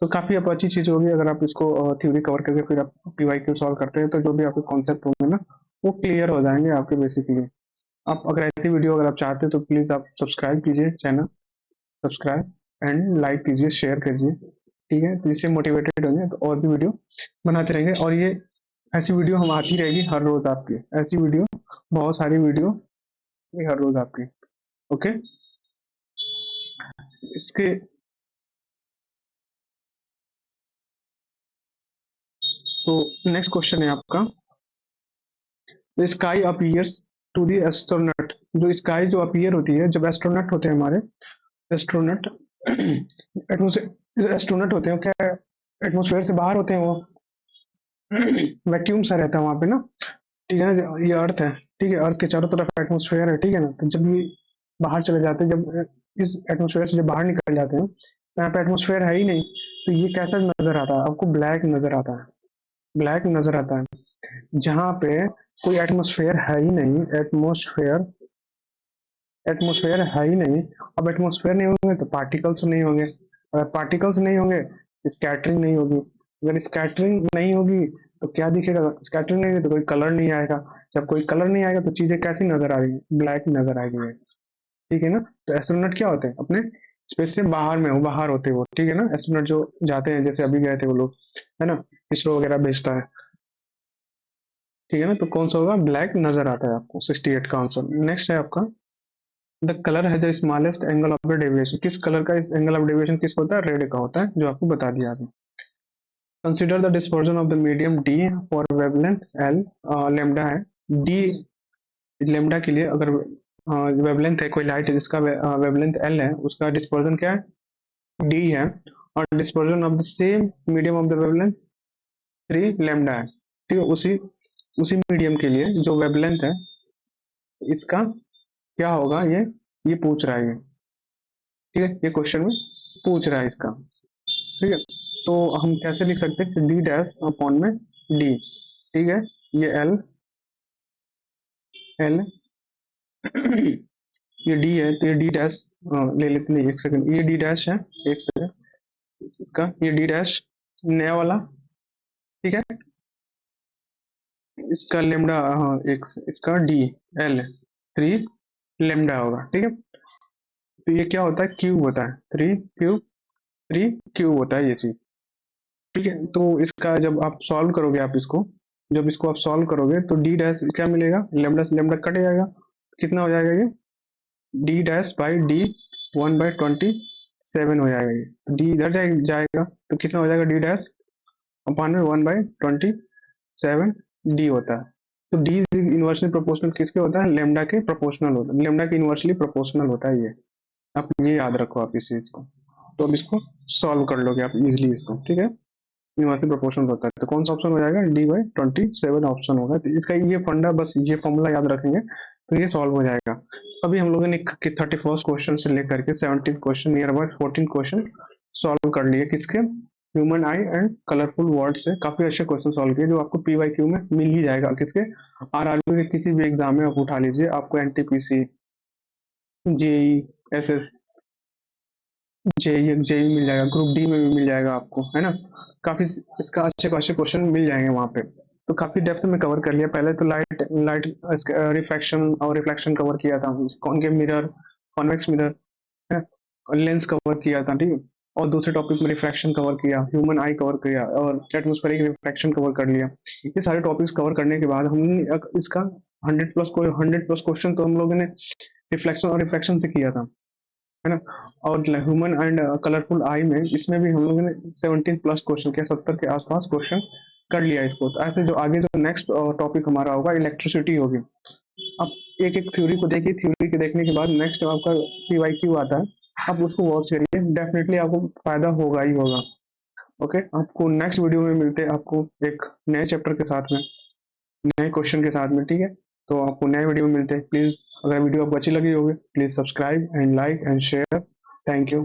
तो काफी अब अच्छी चीज होगी अगर आप इसको थ्योरी कवर करके फिर आप पीवाई क्यू सॉल्व करते हैं, तो जो भी आपके कॉन्सेप्ट होंगे ना वो क्लियर हो जाएंगे आपके बेसिकली। आप अगर ऐसी वीडियो अगर आप चाहते हैं तो प्लीज आप सब्सक्राइब कीजिए चैनल, सब्सक्राइब एंड लाइक कीजिए, शेयर कीजिए, ठीक है। तो इससे मोटिवेटेड होंगे तो और भी वीडियो बनाते रहेंगे, और ये ऐसी वीडियो हम आती रहेगी हर रोज आपकी, ऐसी वीडियो, बहुत सारी वीडियो हर रोज आपकी, ओके। इसके तो नेक्स्ट क्वेश्चन है आपका, the sky appears to the astronaut. जो स्काई जो अपीयर होती है जब एस्ट्रोनट होते हैं हमारे, एस्ट्रोनट एटमोसफेयर, एस्ट्रोनट होते हैं क्या, एटमोसफेयर से बाहर होते हैं वो, वैक्यूम सा रहता है वहां पे ना, ठीक है ना। ये अर्थ है, ठीक है, अर्थ के चारों तरफ एटमोसफेयर है, ठीक है ना। तो जब ये बाहर चले जाते हैं, जब इस एटमोसफेयर से जब बाहर निकल जाते हैं यहाँ पे एटमोसफेयर है ही नहीं, तो ये कैसा नजर आता है आपको? ब्लैक नजर आता है, ब्लैक नजर आता है। जहाँ पे कोई एटमोसफेयर है ही नहीं, एटमोसफेयर एटमोसफेयर है ही नहीं। अब एटमोसफेयर नहीं होंगे तो पार्टिकल्स नहीं होंगे, अगर पार्टिकल्स नहीं होंगे स्कैटरिंग नहीं होगी, अगर स्कैटरिंग नहीं होगी तो क्या दिखेगा? स्कैटरिंग नहीं होगी तो कोई कलर नहीं आएगा, जब कोई कलर नहीं आएगा तो चीजें कैसी नजर आ रही है? ब्लैक नजर आएगी। ठीक है ना? तो एस्ट्रोनॉट क्या होते हैं? अपने स्पेस से बाहर में हो, बाहर होते हो, ठीक है ना? एस्ट्रोनॉट जो जाते हैं, जैसे अभी गए थे वो लोग, है ना? इसरो वगैरह भेजता है, ठीक है ना? तो कौन सा होगा? ब्लैक नजर आता है आपको। 68 का आंसर। नेक्स्ट है आपका, द कलर है the smallest angle of the deviation. किस कलर का एंगल ऑफ डेविएशन किस होता है? रेड का होता है, जो आपको बता दिया अभी। Consider the dispersion of the medium D for wavelength L. Lambda है डी, लेमडा के लिए अगर वेवलेंथ है कोई लाइट जिसका वेवलेंथ एल है, उसका डिस्पर्जन क्या है? डी है। और dispersion of the same medium of the wavelength 3 lambda है। ठीक है, उसी उसी मीडियम के लिए जो वेवलेंथ है, इसका क्या होगा? ये पूछ रहा है ये, ठीक है? ये क्वेश्चन में पूछ रहा है इसका, ठीक है? तो हम कैसे लिख सकते हैं? डी डैश अपॉन में डी, ठीक है? ये एल एल ये डी है, तो ये डी डैश ले लेते हैं। एक सेकंड, ये डी डैश है, एक सेकंड, इसका ये डी डैश नया वाला, ठीक है? इसका लेमडा, हाँ, एक इसका डी एल 3 लेमडा होगा, ठीक है? तो ये क्या होता है? क्यूब होता है, 3 क्यूब होता है ये चीज, ठीक है? तो इसका जब आप सॉल्व करोगे, आप इसको जब इसको आप सॉल्व करोगे तो डी डैश क्या मिलेगा? लेमडा से लेमडा कट जाएगा, कितना हो जाएगा ये? डी डैश बाई डी 1/27 हो जाएगा ये। तो डी इधर जाएगा तो कितना हो जाएगा? डी डैश अपान में 1/27 डी होता है। तो डी इज इनवर्सली प्रोपोर्शनल किसके होता है? लेमडा के प्रोपोर्शनल होता है, लेमडा के इनवर्सली प्रोपोर्शनल होता है ये। आप ये याद रखो आप इस चीज को। तो अब इसको सॉल्व कर लोगे आप इजिली इसको, ठीक है? इनवर्सली प्रोपोर्शनल होता है, तो कौन सा ऑप्शन हो जाएगा? D/27 ऑप्शन होगा। तो इसका ये फंडा, बस ये फॉर्मूला याद रखेंगे तो ये सॉल्व हो जाएगा। अभी हम लोगों ने 31st क्वेश्चन से लेकर के 17 question, near about 14 question solve कर लिए। किसके? Human I and colourful word से काफी अच्छे क्वेश्चन सॉल्व किए, जो आपको PYQ में मिल ही जाएगा। किसके? RRB के किसी भी एग्जाम में आप उठा लीजिए, आपको NTPC, JEE, SS, जेई मिल जाएगा, ग्रुप डी में भी मिल जाएगा आपको, है ना? काफी इसका अच्छे खासे क्वेश्चन मिल जाएंगे वहां पे। तो काफी डेप्थ में कवर कर लिया। पहले तो लाइट लाइट रिफ्रैक्शन और रिफ्लेक्शन कवर किया था, कॉन्केव मिरर, कॉन्वेक्स मिरर, है, लेंस कवर किया था, ठीक है? और दूसरे टॉपिक में रिफ्रैक्शन कवर किया, ह्यूमन आई कवर किया, और एटमोस्फेरिक रिफ्रैक्शन कवर कर लिया। ये सारे टॉपिक्स कवर करने के बाद हमने इसका 100+ क्वेश्चन तो हम लोगों ने रिफ्लेक्शन और रिफ्रैक्शन से किया था, है ना? और ह्यूमन एंड कलरफुल आई में, इसमें भी हम लोगों ने 17+ क्वेश्चन किया, 70 के आसपास क्वेश्चन कर लिया इसको। तो ऐसे जो आगे जो नेक्स्ट टॉपिक हमारा होगा, इलेक्ट्रिसिटी होगी। अब एक एक थ्योरी को देखिए, थ्योरी के देखने के बाद नेक्स्ट आपका PYQ आता है, आप उसको वॉच करिए, डेफिनेटली आपको फायदा होगा ही होगा। ओके, आपको नेक्स्ट वीडियो में मिलते हैं, आपको एक नए चैप्टर के साथ में, नए क्वेश्चन के साथ में, ठीक है? तो आपको नए वीडियो में मिलते हैं। प्लीज, अगर वीडियो आपको अच्छी लगी होगी, please subscribe and like and share. Thank you.